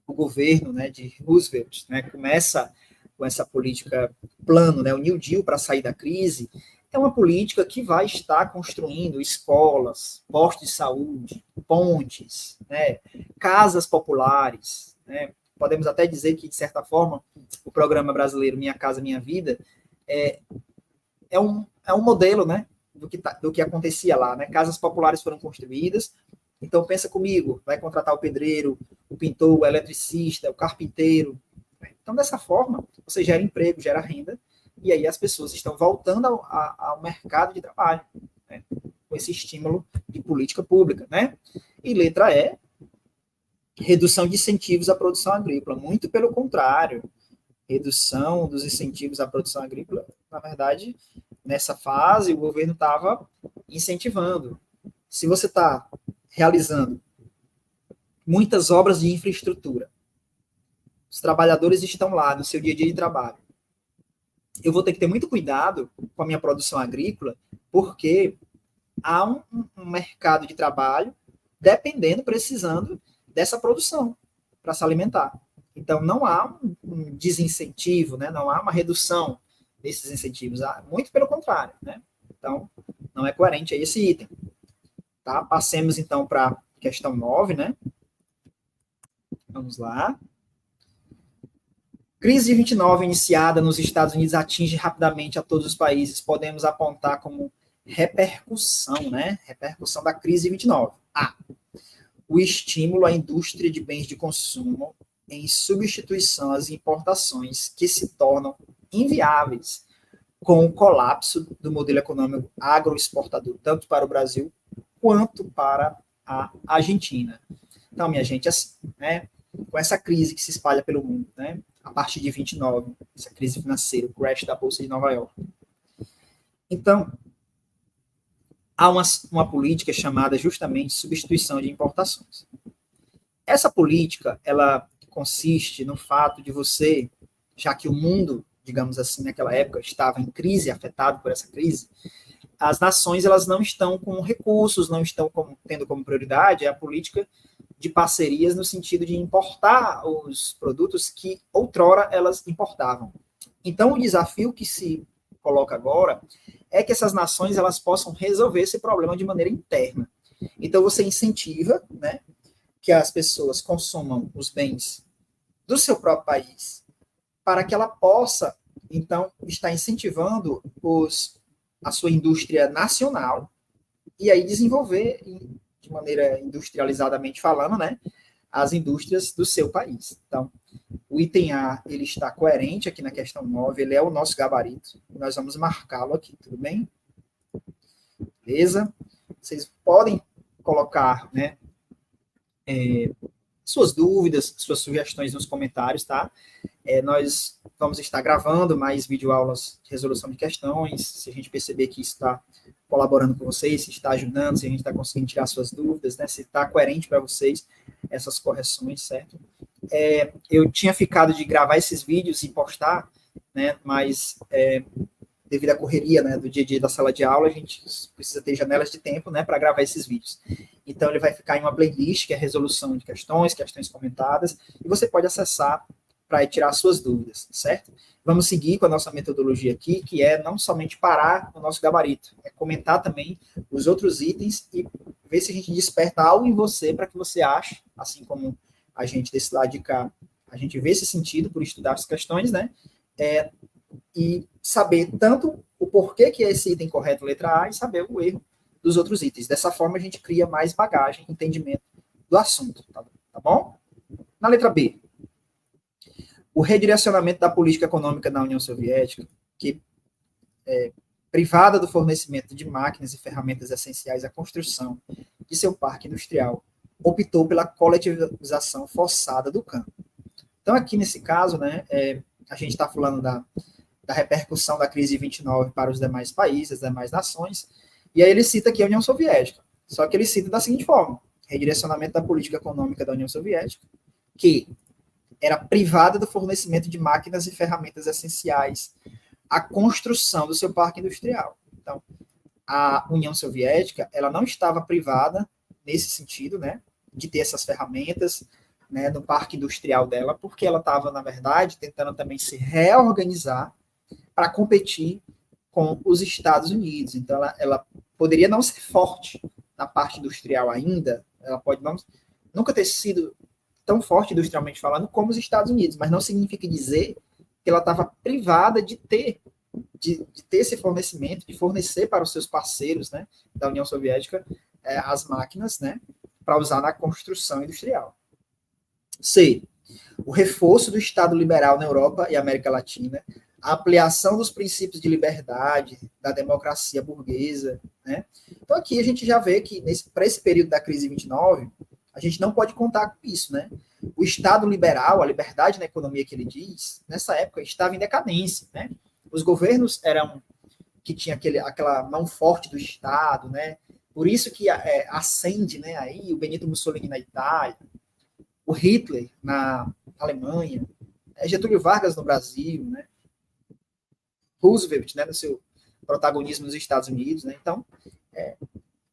governo, né, de Roosevelt, né, começa com essa política plano, né, o New Deal para sair da crise, é uma política que vai estar construindo escolas, postos de saúde, pontes, né, casas populares, né. Podemos até dizer que, de certa forma, o programa brasileiro Minha Casa Minha Vida é um modelo, né, do que acontecia lá. Né. Casas populares foram construídas. Então, pensa comigo, vai contratar o pedreiro, o pintor, o eletricista, o carpinteiro. Então, dessa forma, você gera emprego, gera renda, e aí as pessoas estão voltando ao mercado de trabalho. Né? com esse estímulo de política pública, né? E letra E, redução de incentivos à produção agrícola. Muito pelo contrário, redução dos incentivos à produção agrícola, na verdade, nessa fase, o governo estava incentivando. Se você está realizando muitas obras de infraestrutura, os trabalhadores estão lá no seu dia a dia de trabalho, eu vou ter que ter muito cuidado com a minha produção agrícola, porque há um mercado de trabalho dependendo, precisando dessa produção para se alimentar. Então, não há um desincentivo, né? Não há uma redução desses incentivos, muito pelo contrário, né? Então, não é coerente aí esse item. Tá? Passemos, então, para a questão 9, né? Vamos lá. Crise de 29 iniciada nos Estados Unidos atinge rapidamente a todos os países. Podemos apontar como repercussão, né? Repercussão da crise de 29. O estímulo à indústria de bens de consumo em substituição às importações que se tornam inviáveis com o colapso do modelo econômico agroexportador, tanto para o Brasil quanto para a Argentina. Então, minha gente, assim, né, com essa crise que se espalha pelo mundo, né, a partir de 29, essa crise financeira, o crash da Bolsa de Nova York. Então, há uma política chamada justamente substituição de importações. Essa política, ela consiste no fato de você, já que o mundo, digamos assim, naquela época estava em crise, afetado por essa crise, as nações elas não estão com recursos, não estão tendo como prioridade a política de parcerias no sentido de importar os produtos que outrora elas importavam. Então, o desafio que se coloca agora é que essas nações elas possam resolver esse problema de maneira interna. Então, você incentiva, né, que as pessoas consumam os bens do seu próprio país, para que ela possa, então, estar incentivando a sua indústria nacional e aí desenvolver, de maneira industrializadamente falando, né, as indústrias do seu país. Então, o item A, ele está coerente aqui na questão 9, ele é o nosso gabarito, nós vamos marcá-lo aqui, tudo bem? Beleza? Vocês podem colocar, né, suas dúvidas, suas sugestões nos comentários, tá? Nós vamos estar gravando mais videoaulas de resolução de questões, se a gente perceber que isso está colaborando com vocês, se está ajudando, se a gente está conseguindo tirar suas dúvidas, né? Se está coerente para vocês essas correções, certo? Eu tinha ficado de gravar esses vídeos e postar, né? Mas devido à correria, né, do dia a dia da sala de aula, a gente precisa ter janelas de tempo, né, para gravar esses vídeos. Então, ele vai ficar em uma playlist, que é resolução de questões, questões comentadas, e você pode acessar para tirar suas dúvidas, certo? Vamos seguir com a nossa metodologia aqui, que é não somente parar no nosso gabarito, é comentar também os outros itens e ver se a gente desperta algo em você para que você ache, assim como a gente desse lado de cá, a gente vê esse sentido por estudar as questões, né? E saber tanto o porquê que é esse item correto, letra A, e saber o erro dos outros itens. Dessa forma, a gente cria mais bagagem, entendimento do assunto, tá bom? Na letra B, o redirecionamento da política econômica da União Soviética, que privada do fornecimento de máquinas e ferramentas essenciais à construção de seu parque industrial, optou pela coletivização forçada do campo. Então, aqui nesse caso, né, a gente está falando da repercussão da crise de 29 para os demais países, as demais nações, e aí ele cita aqui a União Soviética, só que ele cita da seguinte forma: redirecionamento da política econômica da União Soviética, que era privada do fornecimento de máquinas e ferramentas essenciais à construção do seu parque industrial. Então, a União Soviética, ela não estava privada nesse sentido, né, de ter essas ferramentas, né, no parque industrial dela, porque ela estava, na verdade, tentando também se reorganizar para competir com os Estados Unidos. Então, ela poderia não ser forte na parte industrial ainda, ela pode nunca ter sido tão forte industrialmente falando como os Estados Unidos, mas não significa dizer que ela estava privada de ter esse fornecimento, de fornecer para os seus parceiros, né, da União Soviética as máquinas, né, para usar na construção industrial. C. O reforço do Estado liberal na Europa e América Latina a ampliação dos princípios de liberdade, da democracia burguesa, né? Então aqui a gente já vê que para esse período da crise de 29, a gente não pode contar com isso, né? O Estado liberal, a liberdade na economia que ele diz, nessa época estava em decadência, né? Os governos eram que tinha aquela mão forte do Estado, né? Por isso que ascende, né? Aí o Benito Mussolini na Itália, o Hitler na Alemanha, Getúlio Vargas no Brasil, né? Roosevelt, né? No seu protagonismo nos Estados Unidos, né? Então,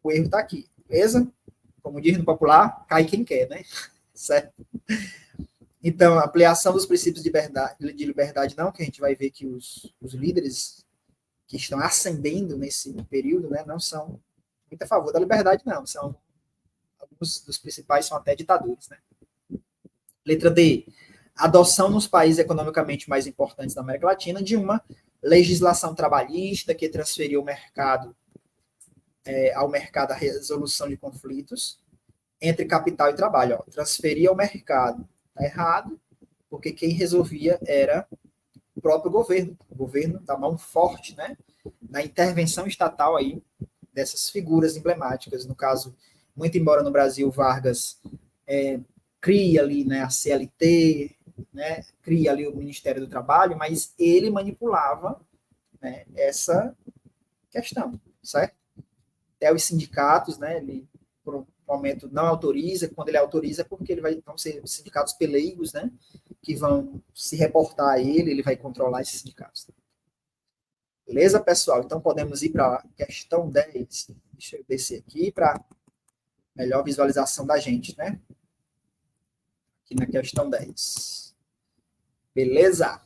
o erro está aqui, beleza? Como diz no popular, cai quem quer, né? Certo? Então, a ampliação dos princípios de liberdade não, que a gente vai ver que os líderes que estão ascendendo nesse período, né, não são muito a favor da liberdade, não. São alguns dos principais são até ditadores, né? Letra D. Adoção nos países economicamente mais importantes da América Latina de uma legislação trabalhista que transferiu o mercado ao mercado a resolução de conflitos entre capital e trabalho. Ó, transferir ao mercado. Está errado, porque quem resolvia era o próprio governo. O governo da mão forte, né? Na intervenção estatal aí dessas figuras emblemáticas. No caso, muito embora no Brasil Vargas cria ali, né, a CLT, né, cria ali o Ministério do Trabalho, mas ele manipulava, né, essa questão, certo? Até os sindicatos, né, ele por um momento não autoriza, quando ele autoriza é porque vão ser sindicatos peleigos, né, que vão se reportar a ele vai controlar esses sindicatos. Beleza, pessoal? Então podemos ir para a questão 10. Deixa eu descer aqui para melhor visualização da gente, né? Aqui na questão 10. Beleza?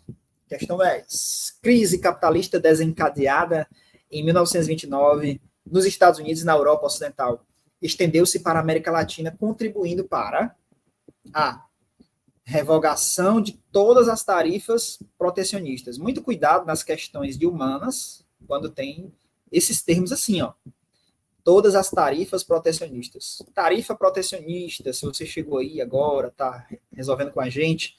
Questão 10. Crise capitalista desencadeada em 1929 nos Estados Unidos e na Europa Ocidental. Estendeu-se para a América Latina, contribuindo para a revogação de todas as tarifas protecionistas. Muito cuidado nas questões de humanas, quando tem esses termos assim, ó. Todas as tarifas protecionistas. Tarifa protecionista, se você chegou aí agora, tá resolvendo com a gente,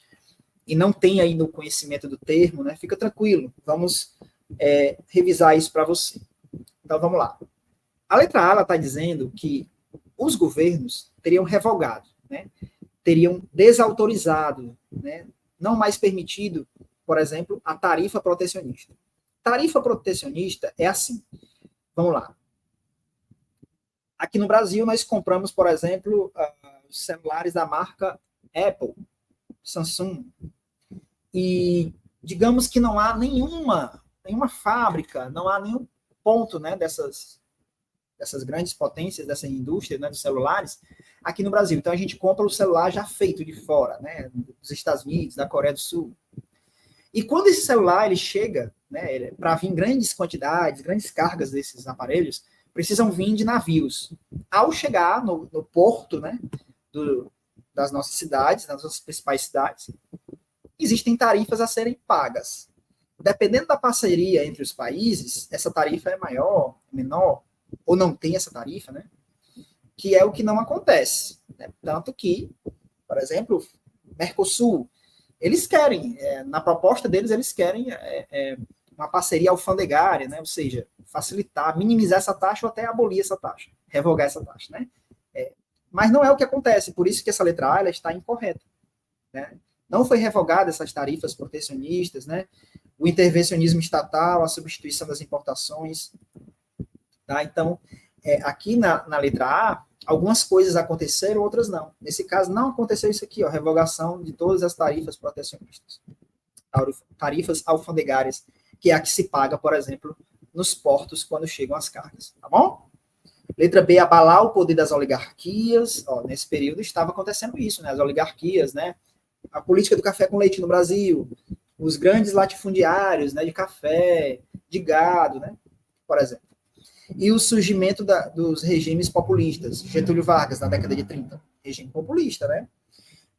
e não tem aí no conhecimento do termo, né? Fica tranquilo, vamos revisar isso para você. Então, vamos lá. A letra A, ela está dizendo que os governos teriam revogado, né? Teriam desautorizado, né? Não mais permitido, por exemplo, a tarifa protecionista. Tarifa protecionista é assim. Vamos lá. Aqui no Brasil, nós compramos, por exemplo, os celulares da marca Apple, Samsung, e digamos que não há nenhuma fábrica, não há nenhum ponto, né, dessas grandes potências, dessa indústria, né, dos celulares, aqui no Brasil. Então, a gente compra o celular já feito de fora, né, dos Estados Unidos, da Coreia do Sul. E quando esse celular ele chega, né, para vir em grandes quantidades, grandes cargas desses aparelhos, precisam vir de navios. Ao chegar no porto, né, das nossas cidades, das nossas principais cidades, existem tarifas a serem pagas. Dependendo da parceria entre os países, essa tarifa é maior, menor, ou não tem essa tarifa, né? Que é o que não acontece. Né? Tanto que, por exemplo, Mercosul, eles querem, na proposta deles, eles querem uma parceria alfandegária, né? Ou seja, facilitar, minimizar essa taxa ou até abolir essa taxa, revogar essa taxa, né? Mas não é o que acontece, por isso que essa letra A ela está incorreta. Né? Não foi revogada essas tarifas protecionistas, né? O intervencionismo estatal, a substituição das importações. Tá? Então, aqui na letra A, algumas coisas aconteceram, outras não. Nesse caso, não aconteceu isso aqui, ó, revogação de todas as tarifas protecionistas. Tarifas alfandegárias, que é a que se paga, por exemplo, nos portos quando chegam as cargas. Tá bom? Letra B, abalar o poder das oligarquias. Ó, nesse período estava acontecendo isso, né? As oligarquias, né? A política do café com leite no Brasil, os grandes latifundiários, né, de café, de gado, né, por exemplo. E o surgimento dos regimes populistas, Getúlio Vargas, na década de 30, regime populista, né?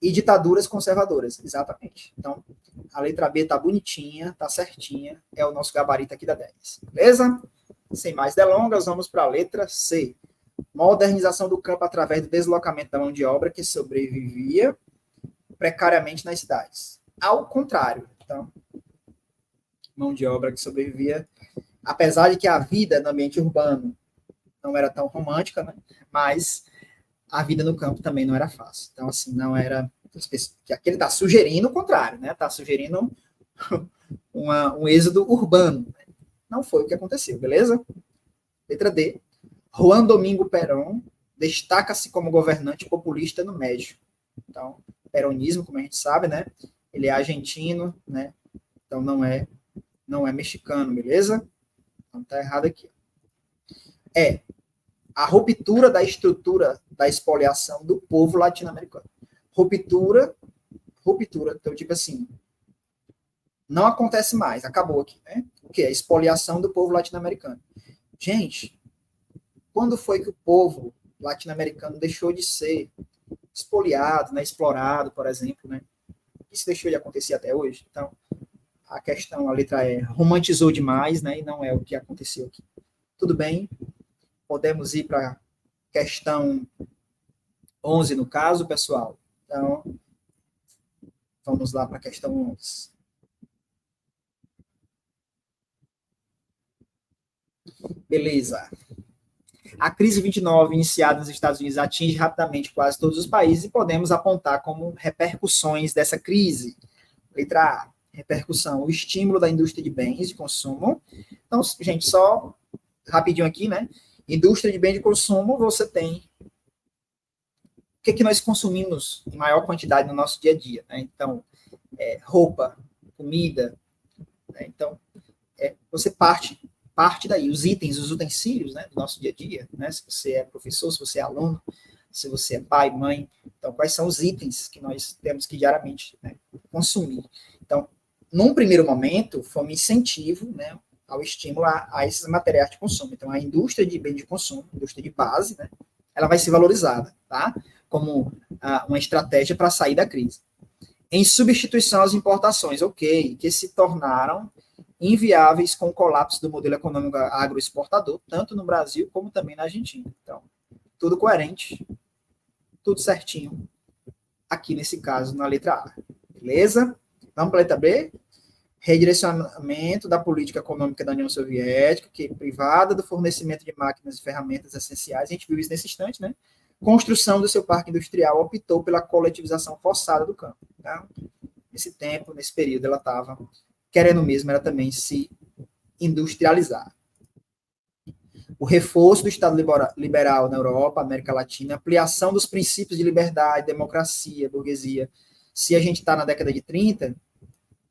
E ditaduras conservadoras, exatamente. Então, a letra B tá bonitinha, tá certinha, é o nosso gabarito aqui da 10, beleza? Sem mais delongas, vamos para a letra C. Modernização do campo através do deslocamento da mão de obra que sobrevivia precariamente nas cidades. Ao contrário, então, mão de obra que sobrevivia, apesar de que a vida no ambiente urbano não era tão romântica, né? Mas a vida no campo também não era fácil. Então, assim, não era... Aqui ele está sugerindo o contrário, né? Está sugerindo um êxodo urbano. Não foi o que aconteceu, beleza? Letra D. Juan Domingo Perón destaca-se como governante populista no México. Então, peronismo, como a gente sabe, né? Ele é argentino, né? Então não é mexicano, beleza? Então tá errado aqui. A ruptura da estrutura da expoliação do povo latino-americano. Ruptura, então tipo assim, não acontece mais, acabou aqui, né? O que é? Expoliação do povo latino-americano. Gente, quando foi que o povo latino-americano deixou de ser expoliado, né, explorado, por exemplo, né? Isso deixou de acontecer até hoje. Então, a questão, a letra E, romantizou demais, né, e não é o que aconteceu aqui. Tudo bem, podemos ir para a questão 11, no caso, pessoal. Então, vamos lá para a questão 11. Beleza. A crise 29, iniciada nos Estados Unidos, atinge rapidamente quase todos os países e podemos apontar como repercussões dessa crise. Letra A, repercussão, o estímulo da indústria de bens de consumo. Então, gente, só rapidinho aqui, né? Indústria de bens de consumo, você tem o que nós consumimos em maior quantidade no nosso dia a dia, né? Então, roupa, comida, né? Então, você parte daí, os itens, os utensílios, né, do nosso dia a dia, né? Se você é professor, se você é aluno, se você é pai, mãe, então quais são os itens que nós temos que diariamente, né, consumir. Então, num primeiro momento, foi um incentivo, né, ao estímulo a esses materiais de consumo. Então, a indústria de bem de consumo, indústria de base, né, ela vai ser valorizada, tá? Como uma estratégia para sair da crise. Em substituição às importações, ok, que se tornaram inviáveis com o colapso do modelo econômico agroexportador, tanto no Brasil como também na Argentina. Então, tudo coerente, tudo certinho, aqui nesse caso, na letra A. Beleza? Vamos para a letra B? Redirecionamento da política econômica da União Soviética, que é privada do fornecimento de máquinas e ferramentas essenciais. A gente viu isso nesse instante, né? Construção do seu parque industrial optou pela coletivização forçada do campo. Então, nesse tempo, nesse período, ela estava querendo mesmo, era também se industrializar. O reforço do Estado liberal na Europa, América Latina, ampliação dos princípios de liberdade, democracia, burguesia. Se a gente está na década de 30,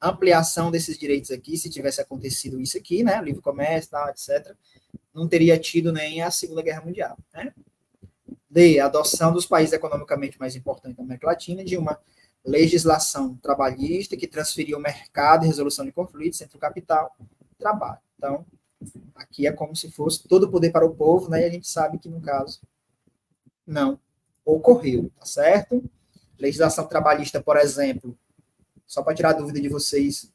ampliação desses direitos aqui, se tivesse acontecido isso aqui, né, livre comércio, tal, etc., não teria tido nem a Segunda Guerra Mundial, né? D, adoção dos países economicamente mais importantes da América Latina de uma legislação trabalhista que transferia o mercado e resolução de conflitos entre o capital e o trabalho. Então, aqui é como se fosse todo o poder para o povo, né? E a gente sabe que, no caso, não ocorreu, tá certo? Legislação trabalhista, por exemplo, só para tirar a dúvida de vocês,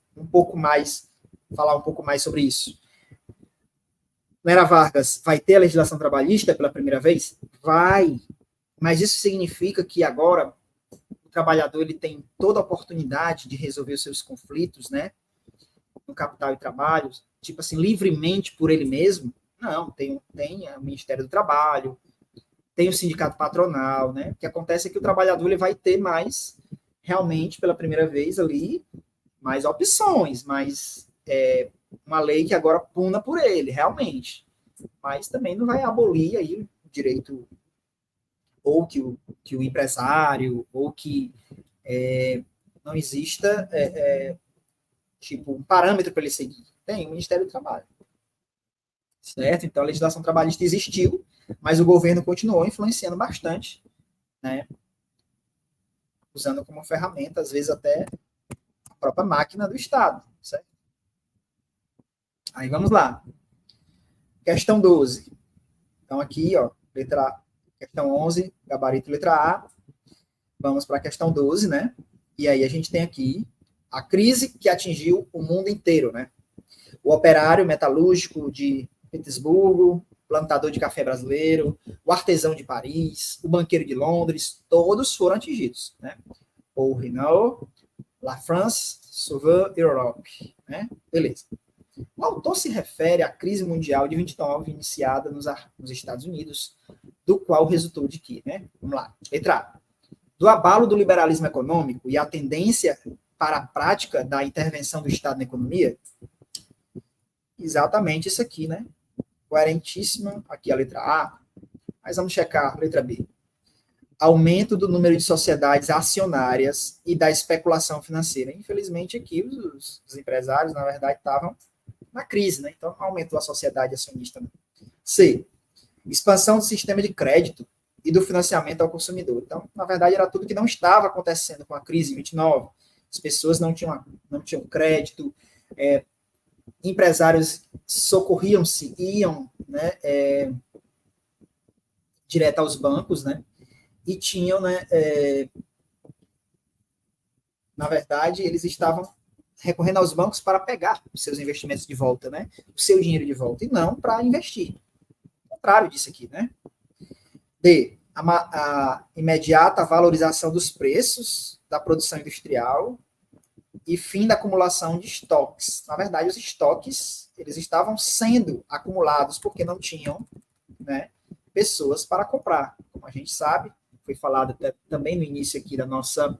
falar um pouco mais sobre isso. Vera Vargas, vai ter a legislação trabalhista pela primeira vez? Vai, mas isso significa que agora o trabalhador ele tem toda a oportunidade de resolver os seus conflitos, né, no capital e trabalho, tipo assim, livremente por ele mesmo? Não, tem o Ministério do Trabalho, tem o sindicato patronal, né? O que acontece é que o trabalhador ele vai ter mais, realmente, pela primeira vez ali, mais opções, mais uma lei que agora puna por ele, realmente. Mas também não vai abolir aí o direito, ou que o empresário, ou que não exista tipo um parâmetro para ele seguir. Tem o Ministério do Trabalho. Certo? Então a legislação trabalhista existiu, mas o governo continuou influenciando bastante, né? Usando como ferramenta, às vezes até a própria máquina do Estado. Certo? Aí vamos lá. Questão 12. Então aqui, ó, questão 11, gabarito letra A. Vamos para a questão 12, né? E aí a gente tem aqui a crise que atingiu o mundo inteiro, né? O operário metalúrgico de Petersburgo, plantador de café brasileiro, o artesão de Paris, o banqueiro de Londres, todos foram atingidos, né? O Renault, La France, Sauveur Europe, né? Beleza. O autor se refere à crise mundial de 29, iniciada nos Estados Unidos, do qual resultou de que, né? Vamos lá. Letra A. Do abalo do liberalismo econômico e a tendência para a prática da intervenção do Estado na economia. Exatamente isso aqui, né? Coerentíssima, aqui a letra A. Mas vamos checar a letra B. Aumento do número de sociedades acionárias e da especulação financeira. Infelizmente, aqui os empresários, na verdade, estavam na crise, né? Então, aumentou a sociedade acionista. C. Expansão do sistema de crédito e do financiamento ao consumidor. Então, na verdade, era tudo que não estava acontecendo com a crise em 29. As pessoas não tinham crédito, empresários socorriam-se, iam, né, direto aos bancos, né? E tinham, né, na verdade, eles estavam recorrendo aos bancos para pegar os seus investimentos de volta, né? O seu dinheiro de volta, e não para investir. O contrário disso aqui, né? D. A imediata valorização dos preços da produção industrial e fim da acumulação de estoques. Na verdade, os estoques, eles estavam sendo acumulados porque não tinham, né, pessoas para comprar. Como a gente sabe, foi falado também no início aqui da nossa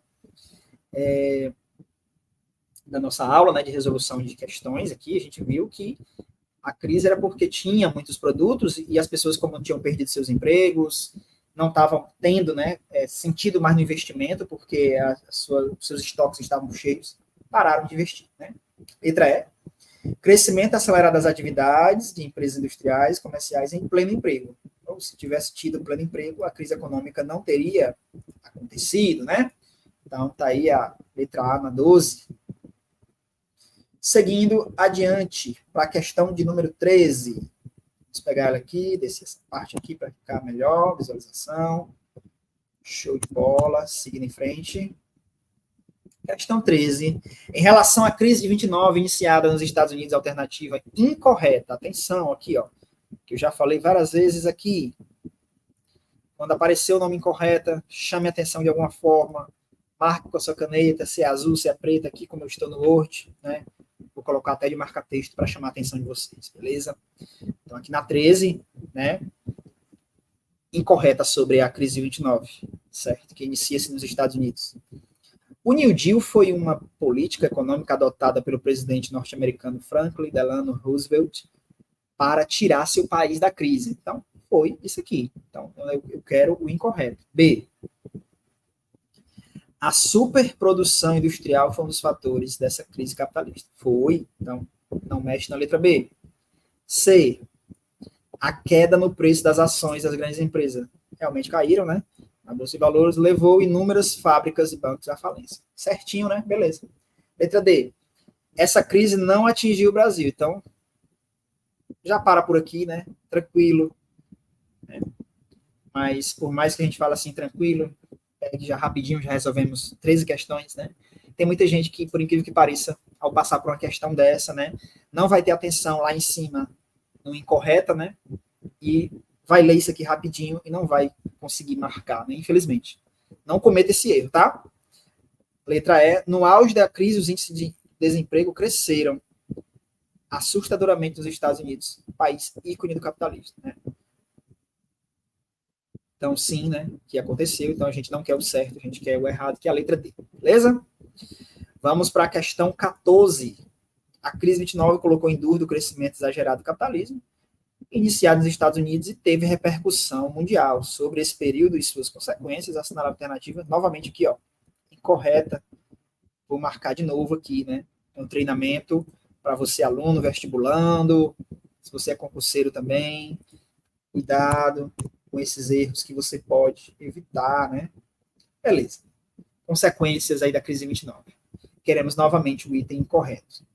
aula, né, de resolução de questões aqui, a gente viu que a crise era porque tinha muitos produtos e as pessoas, como tinham perdido seus empregos, não estavam tendo, né, sentido mais no investimento, porque seus estoques estavam cheios, pararam de investir. Né? Letra E. Crescimento acelerado das atividades de empresas industriais, comerciais em pleno emprego. Ou se tivesse tido pleno emprego, a crise econômica não teria acontecido, né? Então, está aí a letra A na 12. Seguindo adiante para a questão de número 13. Vamos pegar ela aqui, descer essa parte aqui para ficar melhor, visualização. Show de bola, seguindo em frente. Questão 13. Em relação à crise de 29, iniciada nos Estados Unidos, alternativa incorreta. Atenção aqui, ó, que eu já falei várias vezes aqui. Quando aparecer o nome incorreta, chame a atenção de alguma forma, marque com a sua caneta, se é azul, se é preta, aqui como eu estou no Word, né? Vou colocar até de marca-texto para chamar a atenção de vocês, beleza? Então, aqui na 13, né? Incorreta sobre a crise de 29, certo? Que inicia-se nos Estados Unidos. O New Deal foi uma política econômica adotada pelo presidente norte-americano Franklin Delano Roosevelt para tirar seu país da crise. Então, foi isso aqui. Então, eu quero o incorreto. B. A superprodução industrial foi um dos fatores dessa crise capitalista. Foi. Então, não mexe na letra B. C. A queda no preço das ações das grandes empresas. Realmente caíram, né? A Bolsa de Valores levou inúmeras fábricas e bancos à falência. Certinho, né? Beleza. Letra D. Essa crise não atingiu o Brasil. Então, já para por aqui, né? Tranquilo. Né? Mas, por mais que a gente fale assim, tranquilo, já rapidinho, já resolvemos 13 questões, né? Tem muita gente que, por incrível que pareça, ao passar por uma questão dessa, né, não vai ter atenção lá em cima no incorreta, né? E vai ler isso aqui rapidinho e não vai conseguir marcar, né? Infelizmente. Não cometa esse erro, tá? Letra E. No auge da crise, os índices de desemprego cresceram assustadoramente nos Estados Unidos, país ícone do capitalismo, né? Então, sim, né, que aconteceu. Então, a gente não quer o certo, a gente quer o errado, que é a letra D. Beleza? Vamos para a questão 14. A crise 29 colocou em dúvida o crescimento exagerado do capitalismo, iniciado nos Estados Unidos e teve repercussão mundial. Sobre esse período e suas consequências, assinala a alternativa, novamente aqui, ó, incorreta. Vou marcar de novo aqui, né? É um treinamento para você, aluno, vestibulando, se você é concurseiro também, cuidado com esses erros que você pode evitar, né? Beleza. Consequências aí da crise 29. Queremos novamente o item incorreto.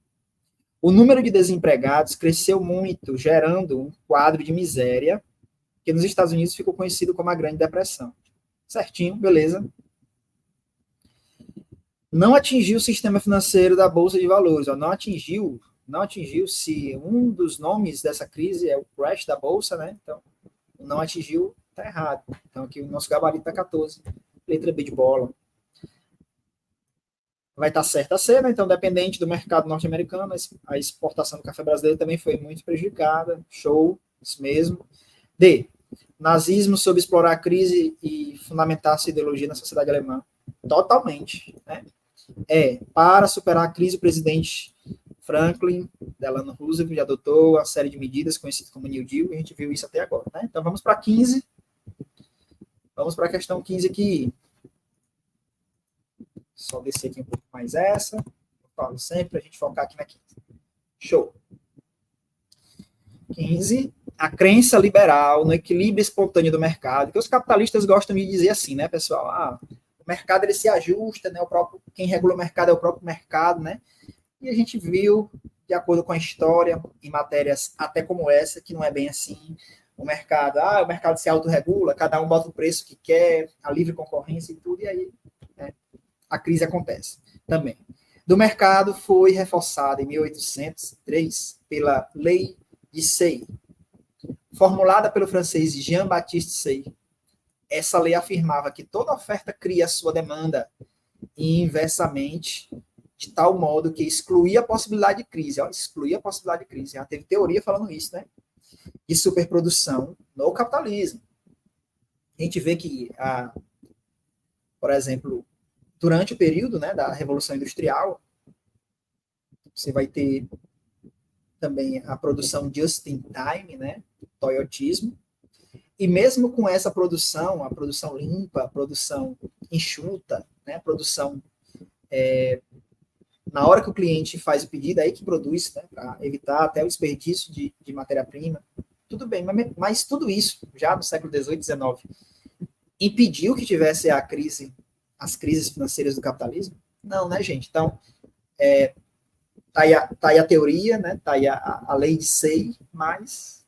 O número de desempregados cresceu muito, gerando um quadro de miséria, que nos Estados Unidos ficou conhecido como a Grande Depressão. Certinho, beleza. Não atingiu o sistema financeiro da Bolsa de Valores, ó, não atingiu, se um dos nomes dessa crise é o crash da Bolsa, né? Então, não atingiu, tá errado. Então, aqui o nosso gabarito tá 14, letra B de bola. vai estar certa a ser, né? Então, dependente do mercado norte-americano, a exportação do café brasileiro também foi muito prejudicada. Show, isso mesmo. D. Nazismo soube explorar a crise e fundamentar sua ideologia na sociedade alemã. Totalmente. Né? Para superar a crise, o presidente Franklin Delano Roosevelt adotou uma série de medidas conhecidas como New Deal, e a gente viu isso até agora. Né? Então, vamos para 15. Vamos para a questão 15 aqui. Só descer aqui um pouco mais essa. Eu falo sempre para a gente focar aqui na 15. Show. 15. A crença liberal no equilíbrio espontâneo do mercado, que os capitalistas gostam de dizer assim, né, pessoal? O mercado ele se ajusta, né? Quem regula o mercado é o próprio mercado, né? E a gente viu, de acordo com a história, em matérias até como essa, que não é bem assim. O mercado se autorregula, cada um bota o preço que quer, a livre concorrência e tudo, e aí né, a crise acontece também. Do mercado foi reforçada em 1803 pela Lei de Say, formulada pelo francês Jean-Baptiste Say. Essa lei afirmava que toda oferta cria a sua demanda e inversamente, de tal modo que excluía a possibilidade de crise. Excluía a possibilidade de crise. Já teve teoria falando isso, né? De superprodução no capitalismo. A gente vê que, por exemplo, durante o período né, da Revolução Industrial, você vai ter também a produção just in time, né? Toyotismo. E mesmo com essa produção, a produção limpa, a produção enxuta, né? A produção na hora que o cliente faz o pedido, aí que produz, né? Para evitar até o desperdício de matéria-prima. Tudo bem, mas tudo isso, já no século XVIII, XIX, impediu que tivesse as crises financeiras do capitalismo? Não, né, gente? Então, tá aí a teoria, né? Tá aí a lei de Say, mas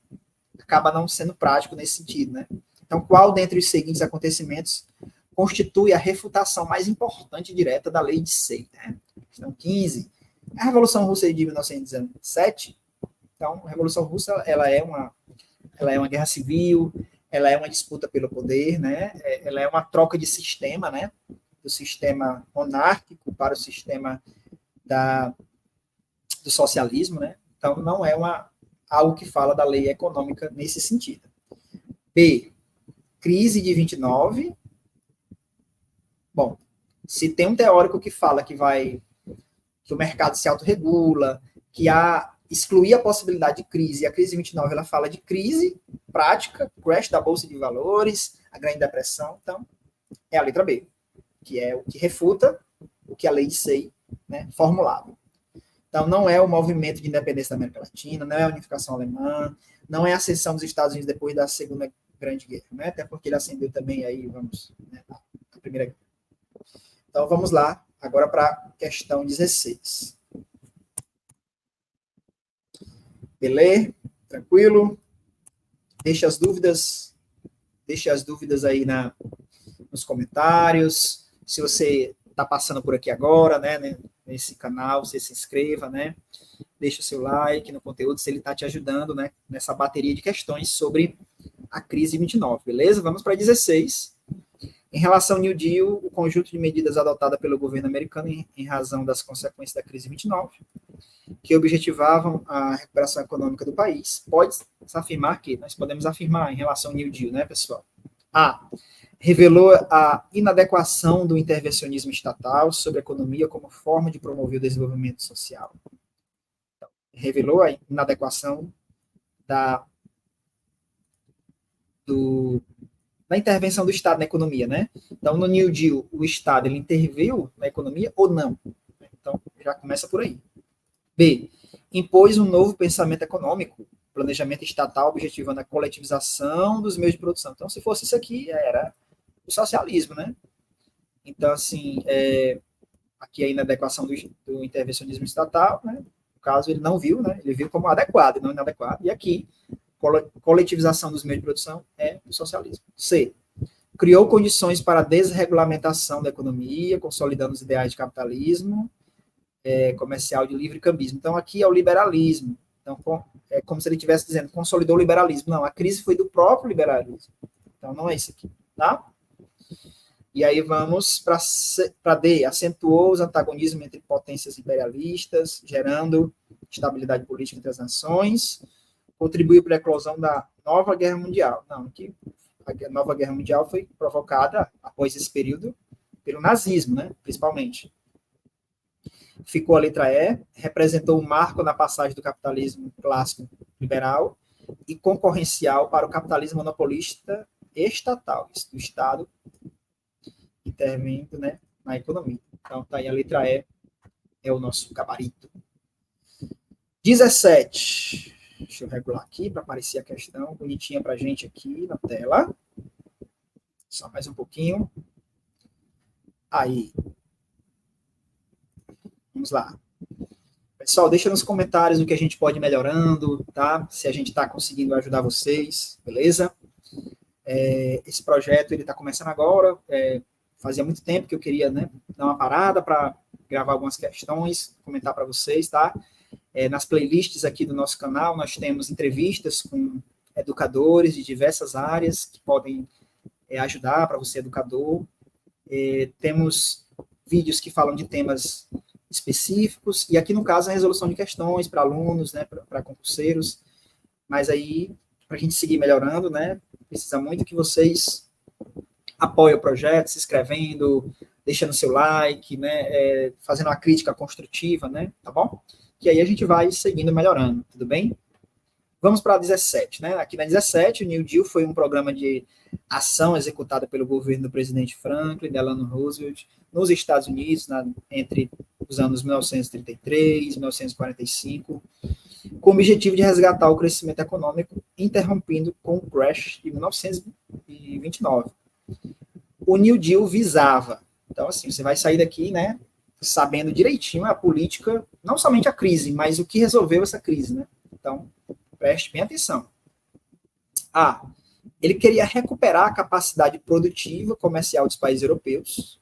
acaba não sendo prático nesse sentido, né? Então, qual dentre os seguintes acontecimentos constitui a refutação mais importante e direta da lei de Say? Né? Questão 15. A Revolução Russa de 1917. Então, a Revolução Russa ela é uma guerra civil, ela é uma disputa pelo poder, né? Ela é uma troca de sistema, né? Do sistema monárquico para o sistema do socialismo, né? Então, não é algo que fala da lei econômica nesse sentido. B. Crise de 29. Bom, se tem um teórico que fala que o mercado se autorregula, que excluir a possibilidade de crise, e a crise de 29 ela fala de crise prática, crash da Bolsa de Valores, a Grande Depressão, então é a letra B, que é o que refuta o que a lei de Say né, formulava. Então, não é o movimento de independência da América Latina, não é a unificação alemã, não é a ascensão dos Estados Unidos depois da Segunda Grande Guerra, né? Até porque ele ascendeu também aí, né, a Primeira Guerra. Então, vamos lá, agora para a questão 16. Beleza? Tranquilo? Deixe as dúvidas aí nos comentários. Se você está passando por aqui agora, né, nesse canal, você se inscreva, né? Deixa o seu like no conteúdo, se ele está te ajudando, né, nessa bateria de questões sobre a crise 29, beleza? Vamos para 16. Em relação ao New Deal, o conjunto de medidas adotada pelo governo americano em razão das consequências da crise 29, que objetivavam a recuperação econômica do país, pode-se afirmar que, nós podemos afirmar em relação ao New Deal, né, pessoal? Revelou a inadequação do intervencionismo estatal sobre a economia como forma de promover o desenvolvimento social. Então, revelou a inadequação da intervenção do Estado na economia, né? Então, no New Deal, o Estado ele interveio na economia ou não? Então, já começa por aí. B. Impôs um novo pensamento econômico, planejamento estatal objetivando a coletivização dos meios de produção. Então, se fosse isso aqui, era o socialismo, né? Então, assim, aqui a inadequação do intervencionismo estatal, né? No caso, ele não viu, né? Ele viu como adequado, não inadequado. E aqui, coletivização dos meios de produção é o socialismo. C. Criou condições para a desregulamentação da economia, consolidando os ideais de capitalismo comercial de livre cambismo. Então, aqui é o liberalismo. Então, é como se ele estivesse dizendo, consolidou o liberalismo. Não, a crise foi do próprio liberalismo. Então, não é isso aqui, tá? E aí vamos para D, acentuou os antagonismos entre potências imperialistas, gerando estabilidade política entre as nações, contribuiu para a eclosão da nova guerra mundial. Não, que a nova guerra mundial foi provocada, após esse período, pelo nazismo, né, principalmente. Ficou a letra E, representou um marco na passagem do capitalismo clássico liberal e concorrencial para o capitalismo monopolista estatal, do Estado intervindo, né, na economia. Então, tá aí a letra E, é o nosso gabarito. 17. Deixa eu regular aqui para aparecer a questão bonitinha para a gente aqui na tela. Só mais um pouquinho. Aí. Vamos lá. Pessoal, deixa nos comentários o que a gente pode ir melhorando, tá? Se a gente está conseguindo ajudar vocês, beleza? Esse projeto, ele está começando agora. Fazia muito tempo que eu queria, né, dar uma parada para gravar algumas questões, comentar para vocês, tá? Nas playlists aqui do nosso canal, nós temos entrevistas com educadores de diversas áreas que podem ajudar para você, educador. Temos vídeos que falam de temas específicos, e aqui no caso a resolução de questões para alunos, né, para concurseiros, mas aí, para a gente seguir melhorando, né, precisa muito que vocês apoiem o projeto, se inscrevendo, deixando seu like, né, fazendo uma crítica construtiva, né, tá bom? Que aí a gente vai seguindo melhorando, tudo bem? Vamos para a 17, né? Aqui na 17, o New Deal foi um programa de ação executado pelo governo do presidente Franklin Delano Roosevelt nos Estados Unidos, entre os anos 1933 e 1945, com o objetivo de resgatar o crescimento econômico, interrompendo com o crash de 1929. O New Deal visava, então assim, você vai sair daqui, né, sabendo direitinho a política, não somente a crise, mas o que resolveu essa crise, né? Então, preste bem atenção. Ele queria recuperar a capacidade produtiva comercial dos países europeus.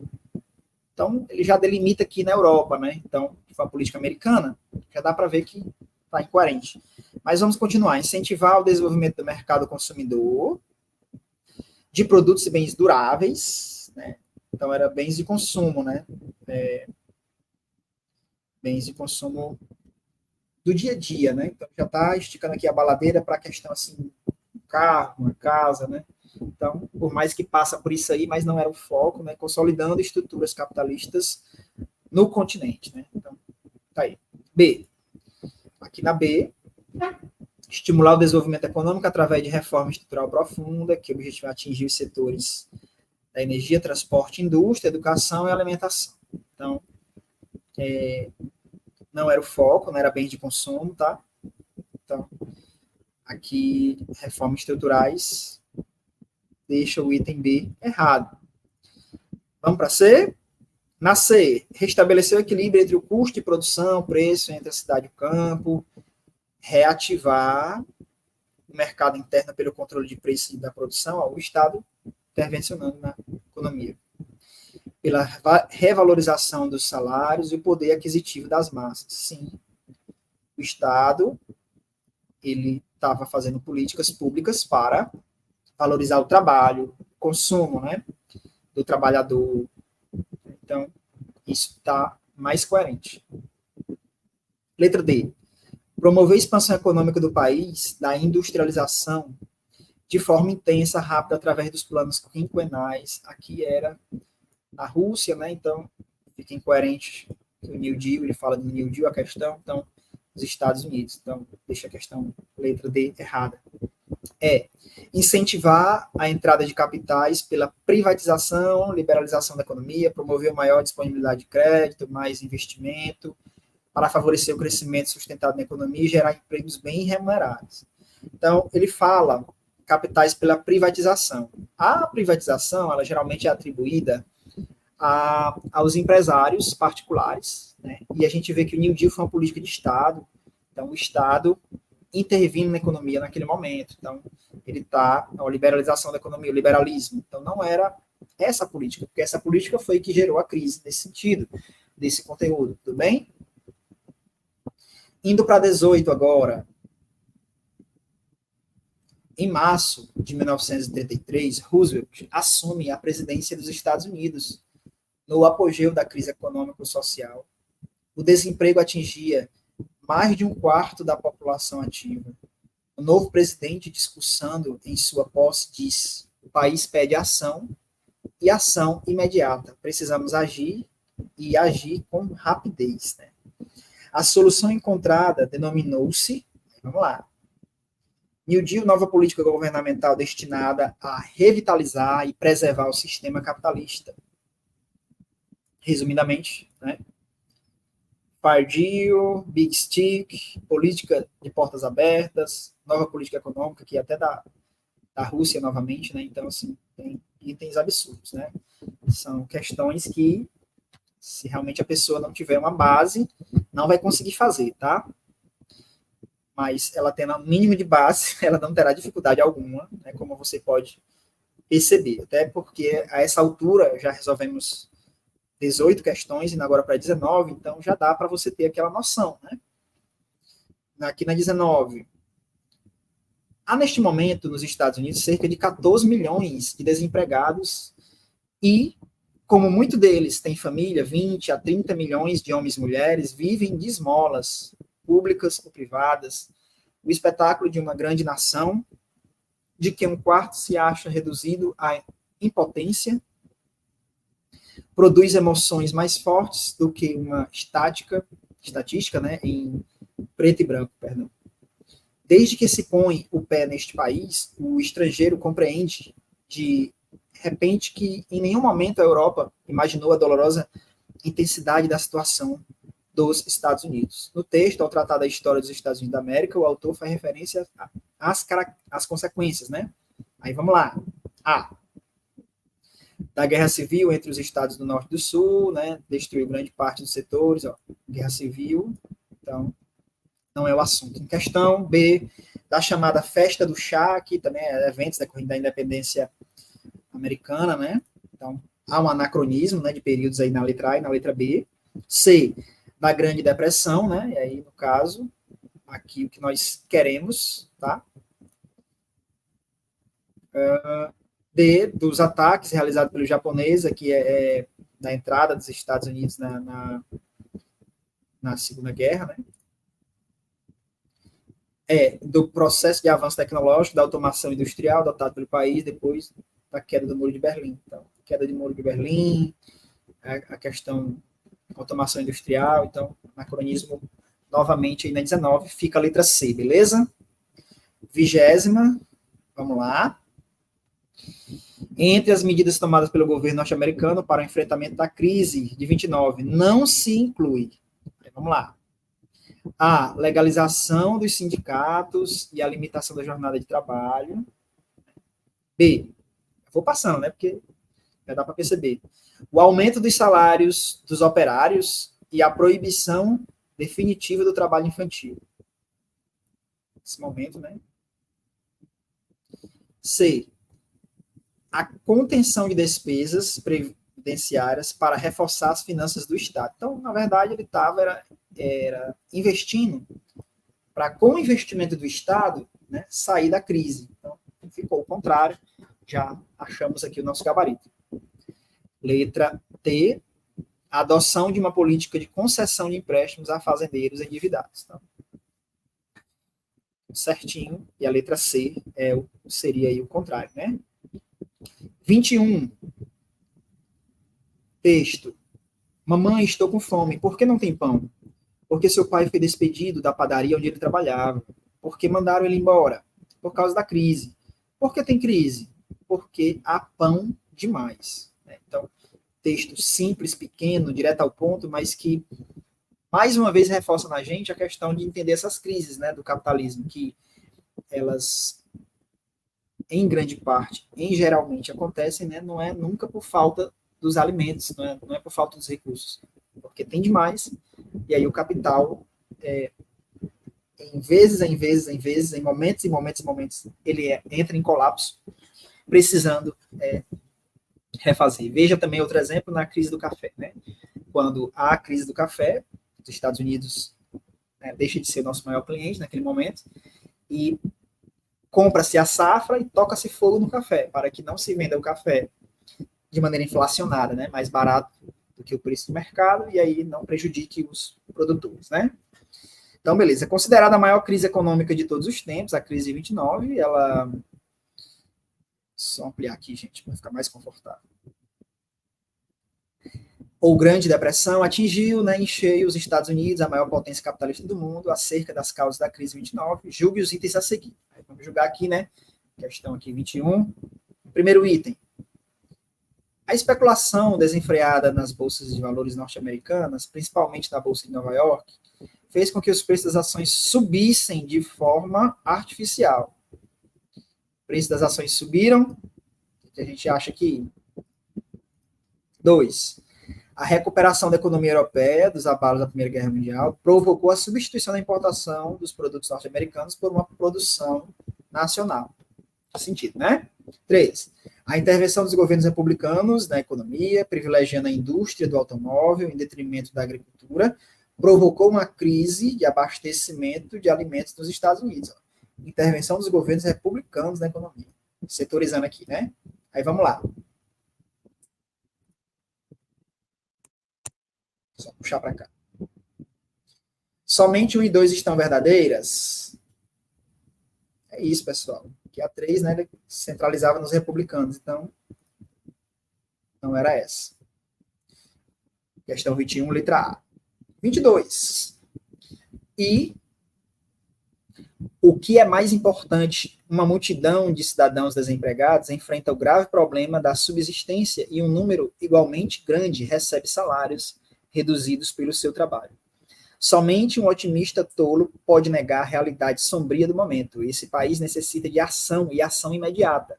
Então, ele já delimita aqui na Europa, né? Então, foi a política americana, já dá para ver que está incoerente. Mas vamos continuar. Incentivar o desenvolvimento do mercado consumidor, de produtos e bens duráveis, né? Então, era bens de consumo, né? Bens de consumo do dia a dia, né? Então, já está esticando aqui a baladeira para a questão, assim, um carro, uma casa, né? Então, por mais que passa por isso aí, mas não era o foco, né? Consolidando estruturas capitalistas no continente, né? Então, tá aí. B. Aqui na B, estimular o desenvolvimento econômico através de reforma estrutural profunda, que o objetivo é atingir os setores da energia, transporte, indústria, educação e alimentação. Então, não era o foco, não era bens de consumo, tá? Então, aqui, reformas estruturais, deixa o item B errado. Vamos para C? Na C, restabelecer o equilíbrio entre o custo de produção, preço entre a cidade e o campo, reativar o mercado interno pelo controle de preço da produção, o Estado intervencionando na economia. Pela revalorização dos salários e o poder aquisitivo das massas. Sim, o Estado, ele estava fazendo políticas públicas para valorizar o trabalho, o consumo, né, do trabalhador. Então, isso está mais coerente. Letra D. Promover a expansão econômica do país, da industrialização, de forma intensa, rápida, através dos planos quinquenais. Aqui era a Rússia, né? Então, fica incoerente o New Deal, ele fala do New Deal, a questão, então, os Estados Unidos. Então, deixa a questão, letra D, errada. Incentivar a entrada de capitais pela privatização, liberalização da economia, promover maior disponibilidade de crédito, mais investimento, para favorecer o crescimento sustentado na economia e gerar empregos bem remunerados. Então, ele fala capitais pela privatização. A privatização, ela geralmente é atribuída aos empresários particulares, né? E a gente vê que o New Deal foi uma política de Estado, então o Estado intervindo na economia naquele momento. Então, ele está a liberalização da economia, o liberalismo. Então, não era essa política, porque essa política foi que gerou a crise nesse sentido, desse conteúdo, tudo bem? Indo para 18 agora. Em março de 1933, Roosevelt assume a presidência dos Estados Unidos no apogeu da crise econômico-social. O desemprego atingia mais de um quarto da população ativa. O novo presidente, discursando em sua posse, diz: o país pede ação e ação imediata. Precisamos agir e agir com rapidez. Né? A solução encontrada denominou-se, vamos lá, New Deal, nova política governamental destinada a revitalizar e preservar o sistema capitalista. Resumidamente, né? Fire Deal, Big Stick, política de portas abertas, nova política econômica, que até da Rússia novamente, né? Então, assim, tem itens absurdos, né? São questões que, se realmente a pessoa não tiver uma base, não vai conseguir fazer, tá? Mas ela tendo um mínimo de base, ela não terá dificuldade alguma, né, como você pode perceber. Até porque a essa altura já resolvemos 18 questões, e agora para 19, então já dá para você ter aquela noção. Né? Aqui na 19, há neste momento nos Estados Unidos cerca de 14 milhões de desempregados e, como muitos deles têm família, 20 a 30 milhões de homens e mulheres vivem de esmolas públicas ou privadas, o espetáculo de uma grande nação, de que um quarto se acha reduzido à impotência, produz emoções mais fortes do que uma estatística, né, em preto e branco, perdão. Desde que se põe o pé neste país, o estrangeiro compreende de repente que em nenhum momento a Europa imaginou a dolorosa intensidade da situação dos Estados Unidos. No texto, ao tratar da história dos Estados Unidos da América, o autor faz referência às consequências, né? Aí vamos lá. Da Guerra Civil entre os estados do Norte e do Sul, né? Destruiu grande parte dos setores, ó. Guerra Civil, então, não é o assunto em questão. B, da chamada Festa do Chá, que também é eventos da independência americana, né? Então, há um anacronismo, né, de períodos aí na letra A e na letra B. C, da Grande Depressão, né? E aí, no caso, aqui o que nós queremos, tá? D, dos ataques realizados pelos japoneses, que é da entrada dos Estados Unidos na Segunda Guerra, né? Do processo de avanço tecnológico, da automação industrial adotado pelo país depois da queda do Muro de Berlim. Então, queda do Muro de Berlim, a questão automação industrial, então, anacronismo, novamente, aí na 19, fica a letra C, beleza? 20ª, vamos lá. Entre as medidas tomadas pelo governo norte-americano para o enfrentamento da crise de 29, não se inclui, vamos lá, a legalização dos sindicatos e a limitação da jornada de trabalho. B, eu vou passando, né, porque já dá para perceber. O aumento dos salários dos operários e a proibição definitiva do trabalho infantil. Nesse momento, né? C, a contenção de despesas previdenciárias para reforçar as finanças do Estado. Então, na verdade, ele estava era investindo para, com o investimento do Estado, né, sair da crise. Então, ficou o contrário. Já achamos aqui o nosso gabarito. Letra T, a adoção de uma política de concessão de empréstimos a fazendeiros endividados. Então, certinho. E a letra C seria aí o contrário, né? 21. Texto. Mamãe, estou com fome. Por que não tem pão? Porque seu pai foi despedido da padaria onde ele trabalhava. Porque mandaram ele embora? Por causa da crise. Por que tem crise? Porque há pão demais. Então, texto simples, pequeno, direto ao ponto, mas que, mais uma vez, reforça na gente a questão de entender essas crises, né, do capitalismo, que elas, em grande parte, geralmente acontecem, né, não é nunca por falta dos alimentos, não é por falta dos recursos, porque tem demais, e aí o capital, em vezes, em momentos, ele entra em colapso, precisando refazer. Veja também outro exemplo na crise do café, né? Quando há a crise do café, os Estados Unidos deixa de ser nosso maior cliente naquele momento, e compra-se a safra e toca-se fogo no café, para que não se venda o café de maneira inflacionada, né, mais barato do que o preço do mercado, e aí não prejudique os produtores, né? Então, beleza. Considerada a maior crise econômica de todos os tempos, a crise de 29, ela... Só ampliar aqui, gente, para ficar mais confortável. Ou Grande Depressão atingiu, né, em cheio os Estados Unidos, a maior potência capitalista do mundo, acerca das causas da crise 29. Julgue os itens a seguir. Aí vamos julgar aqui, né? Questão aqui 21. Primeiro item. A especulação desenfreada nas bolsas de valores norte-americanas, principalmente na bolsa de Nova York, fez com que os preços das ações subissem de forma artificial. O preço das ações subiram. O que a gente acha aqui? 2. A recuperação da economia europeia dos abalos da Primeira Guerra Mundial provocou a substituição da importação dos produtos norte-americanos por uma produção nacional. Faz sentido, né? 3. A intervenção dos governos republicanos na economia, privilegiando a indústria do automóvel em detrimento da agricultura, provocou uma crise de abastecimento de alimentos nos Estados Unidos. Intervenção dos governos republicanos na economia. Setorizando aqui, né? Aí vamos lá. Só puxar para cá. Somente 1 e 2 estão verdadeiras? É isso, pessoal. Que a 3, né, ele centralizava nos republicanos, então não era essa. Questão 21, letra A. 22. E o que é mais importante, uma multidão de cidadãos desempregados enfrenta o grave problema da subsistência e um número igualmente grande recebe salários reduzidos pelo seu trabalho. Somente um otimista tolo pode negar a realidade sombria do momento. Esse país necessita de ação e ação imediata.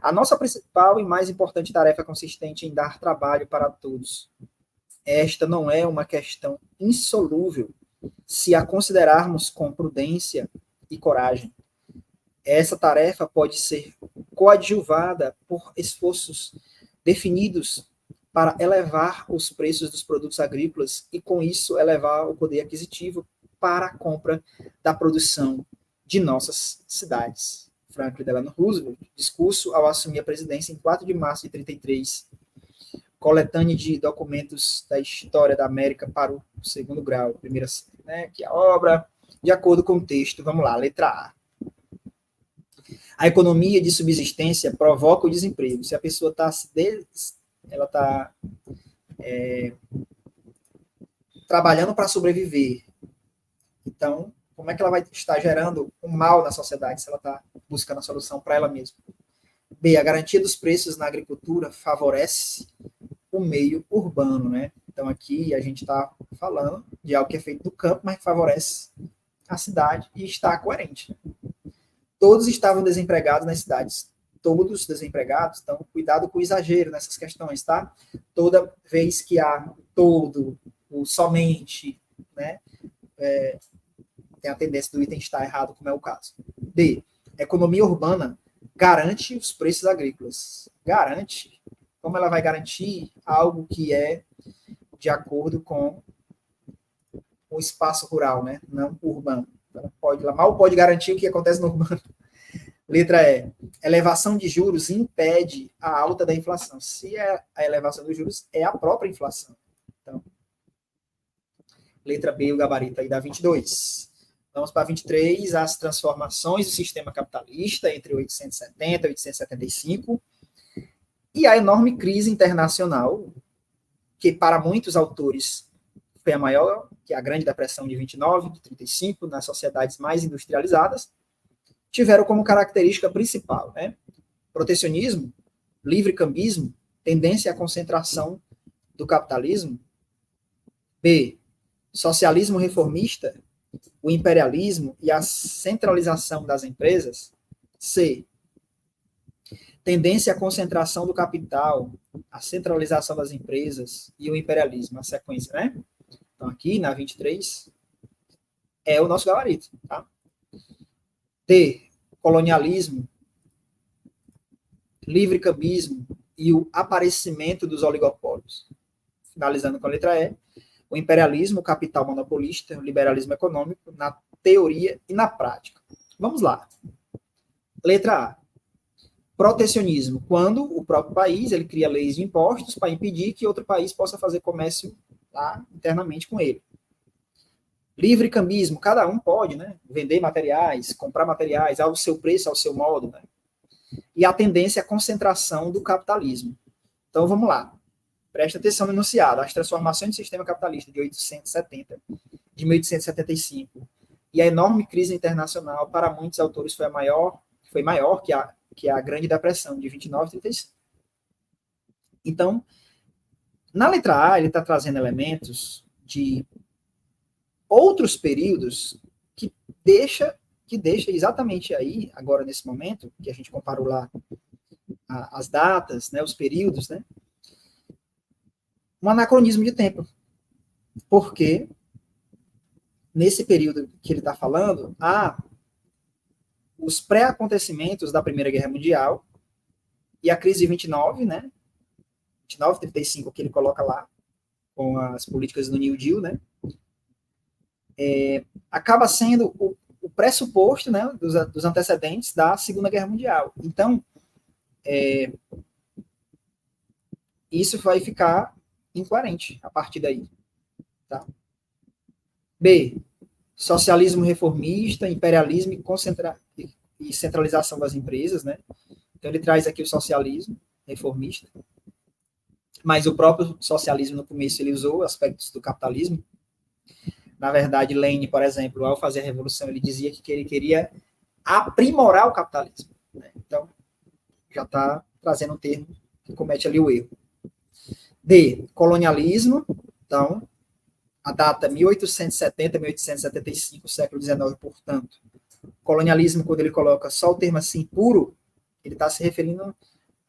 A nossa principal e mais importante tarefa consistente em dar trabalho para todos. Esta não é uma questão insolúvel se a considerarmos com prudência e coragem. Essa tarefa pode ser coadjuvada por esforços definidos para elevar os preços dos produtos agrícolas e, com isso, elevar o poder aquisitivo para a compra da produção de nossas cidades. Franklin Delano Roosevelt, discurso ao assumir a presidência em 4 de março de 33, coletânea de documentos da história da América para o segundo grau, primeira série, né, que é a obra, de acordo com o texto. Vamos lá, letra A. A economia de subsistência provoca o desemprego. Se a pessoa está ela está trabalhando para sobreviver. Então, como é que ela vai estar gerando um mal na sociedade se ela está buscando a solução para ela mesma? B, a garantia dos preços na agricultura favorece o meio urbano, né? Então, aqui a gente está falando de algo que é feito do campo, mas que favorece a cidade e está coerente. Todos estavam desempregados nas cidades. Todos desempregados, então cuidado com o exagero nessas questões, tá? Toda vez que há todo, o somente, né, tem a tendência do item estar errado, como é o caso. D, economia urbana garante os preços agrícolas. Garante. Como ela vai garantir algo que é de acordo com o espaço rural, né? Não urbano. Ela mal pode garantir o que acontece no urbano. Letra E. Elevação de juros impede a alta da inflação. Se é a elevação dos juros, é a própria inflação. Então, letra B, o gabarito aí dá 22. Vamos para 23, as transformações do sistema capitalista entre 1870 e 1875 e a enorme crise internacional, que para muitos autores foi a maior, que é a Grande Depressão de 29, de 35, nas sociedades mais industrializadas, tiveram como característica principal, né? Protecionismo, livre cambismo, tendência à concentração do capitalismo. B, socialismo reformista, o imperialismo e a centralização das empresas. C, tendência à concentração do capital, a centralização das empresas e o imperialismo, a sequência, né? Então, aqui na 23 é o nosso gabarito, tá? D, colonialismo, livre cambismo e o aparecimento dos oligopólios. Finalizando com a letra E, o imperialismo, o capital monopolista, o liberalismo econômico, na teoria e na prática. Vamos lá. Letra A. Protecionismo, quando o próprio país ele cria leis de impostos para impedir que outro país possa fazer comércio lá internamente com ele. Livre cambismo, cada um pode, né, vender materiais, comprar materiais ao seu preço, ao seu modo, né? E a tendência à concentração do capitalismo. Então vamos lá. Presta atenção no enunciado. As transformações do sistema capitalista de 1875 e a enorme crise internacional, para muitos autores, foi maior que a Grande Depressão de 29 e 35. Então, na letra A, ele está trazendo elementos de outros períodos que deixa exatamente aí, agora nesse momento, que a gente comparou lá as datas, né, os períodos, né, um anacronismo de tempo. Porque nesse período que ele está falando, há os pré-acontecimentos da Primeira Guerra Mundial e a crise de 29, né, 29, 35, que ele coloca lá, com as políticas do New Deal, né, acaba sendo o pressuposto, né, dos antecedentes da Segunda Guerra Mundial. Então, isso vai ficar incoerente a partir daí. Tá? B. Socialismo reformista, imperialismo e centralização das empresas. Né? Então, ele traz aqui o socialismo reformista, mas o próprio socialismo, no começo, ele usou aspectos do capitalismo. Na verdade, Lenin, por exemplo, ao fazer a revolução, ele dizia que ele queria aprimorar o capitalismo. Né? Então, já está trazendo um termo que comete ali o erro. D. Colonialismo. Então, a data 1870, 1875, século XIX, portanto. Colonialismo, quando ele coloca só o termo assim, puro, ele está se referindo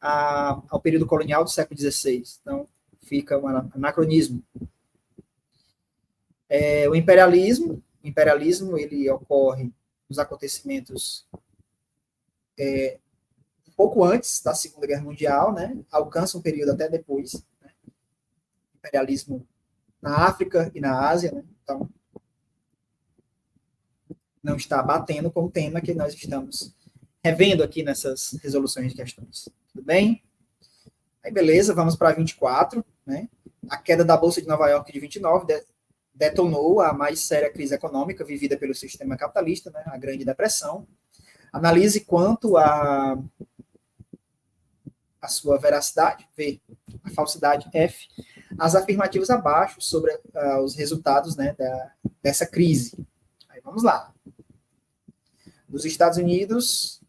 ao período colonial do século XVI. Então, fica um anacronismo. O imperialismo ele ocorre nos acontecimentos um pouco antes da Segunda Guerra Mundial, né? Alcança um período até depois. Né? Imperialismo na África e na Ásia, né? Então, não está batendo com o tema que nós estamos revendo aqui nessas resoluções de questões. Tudo bem? Aí, beleza, vamos para 24, né? A queda da Bolsa de Nova York de 29 detonou a mais séria crise econômica vivida pelo sistema capitalista, né? A Grande Depressão. Analise quanto a sua veracidade, V, a falsidade, F, as afirmativas abaixo sobre os resultados, né, dessa crise. Aí vamos lá. Nos Estados Unidos,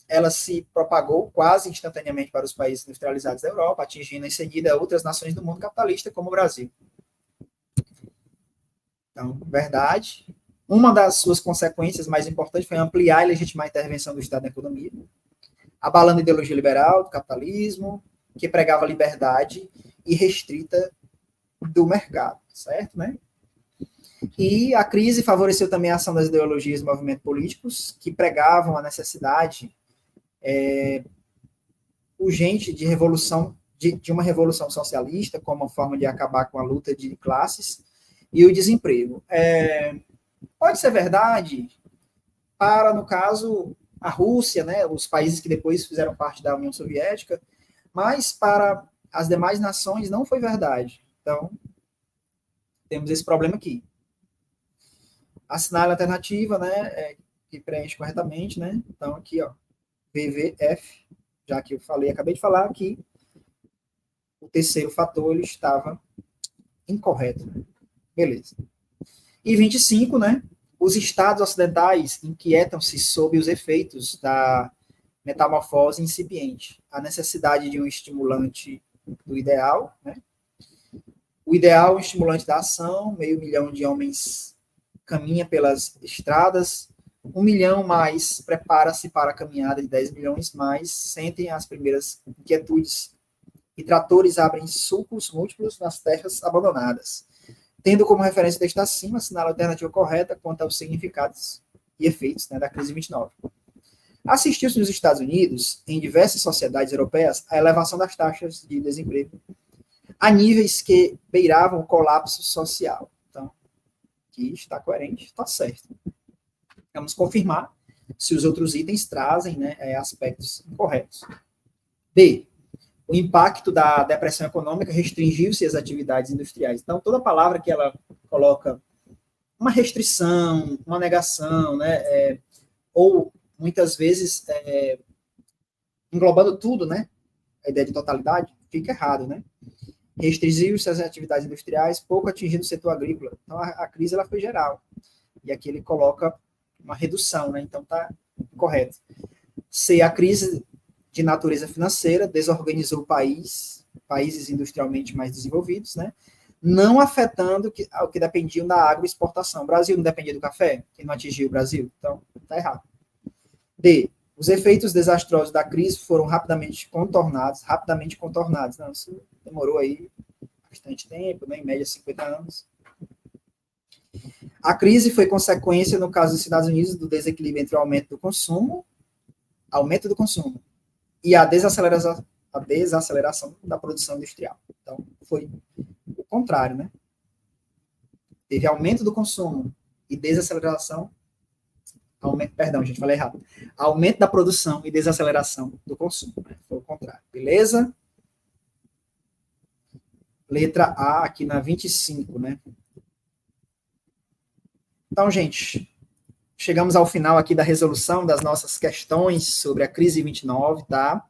ela se propagou quase instantaneamente para os países industrializados da Europa, atingindo em seguida outras nações do mundo capitalista, como o Brasil. Então, verdade. Uma das suas consequências mais importantes foi ampliar e legitimar a intervenção do Estado na economia, abalando a ideologia liberal do capitalismo, que pregava liberdade irrestrita do mercado, certo, né? E a crise favoreceu também a ação das ideologias e movimentos políticos que pregavam a necessidade urgente de revolução, de uma revolução socialista como uma forma de acabar com a luta de classes e o desemprego. Pode ser verdade para, no caso, a Rússia, né, os países que depois fizeram parte da União Soviética, mas para as demais nações não foi verdade. Então, temos esse problema aqui. Assinar a alternativa, né, que preenche corretamente, né? Então, aqui, ó, VVF, já que eu acabei de falar que o terceiro fator ele estava incorreto. Né? Beleza. E 25, né? Os estados ocidentais inquietam-se sob os efeitos da metamorfose incipiente, a necessidade de um estimulante do ideal, né? O ideal, o estimulante da ação, 500 mil de homens caminha pelas estradas, 1 milhão mais prepara-se para a caminhada de 10 milhões mais, sentem as primeiras inquietudes e tratores abrem sulcos múltiplos nas terras abandonadas. Tendo como referência deste acima, assinala a alternativa correta quanto aos significados e efeitos, né, da crise de 29. Assistiu-se nos Estados Unidos, em diversas sociedades europeias, a elevação das taxas de desemprego a níveis que beiravam o colapso social. Então, aqui está coerente, está certo. Vamos confirmar se os outros itens trazem, né, aspectos incorretos. B, o impacto da depressão econômica restringiu-se às atividades industriais. Então, toda palavra que ela coloca uma restrição, uma negação, né, ou muitas vezes englobando tudo, né, a ideia de totalidade, fica errado, né? Restringiu-se às atividades industriais, pouco atingindo o setor agrícola. Então, a crise ela foi geral. E aqui ele coloca uma redução, né? Então, está correto. C, a crise de natureza financeira desorganizou países industrialmente mais desenvolvidos, né? Não afetando o que dependiam da agroexportação. O Brasil não dependia do café, que não atingiu o Brasil. Então, está errado. D, os efeitos desastrosos da crise foram rapidamente contornados. Não, isso demorou aí bastante tempo, né, em média 50 anos. A crise foi consequência, no caso dos Estados Unidos, do desequilíbrio entre o aumento do consumo e a desaceleração da produção industrial. Então, foi o contrário, né? Teve aumento do consumo e desaceleração. Perdão, gente, falei errado. Aumento da produção e desaceleração do consumo. Né? Foi o contrário. Beleza? Letra A, aqui na 25, né? Então, gente, chegamos ao final aqui da resolução das nossas questões sobre a crise 29, tá?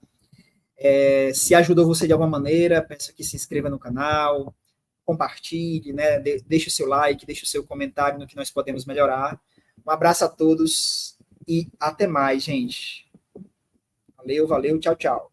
Se ajudou você de alguma maneira, peço que se inscreva no canal, compartilhe, né? Deixe o seu like, deixe o seu comentário no que nós podemos melhorar. Um abraço a todos e até mais, gente. Valeu, tchau, tchau.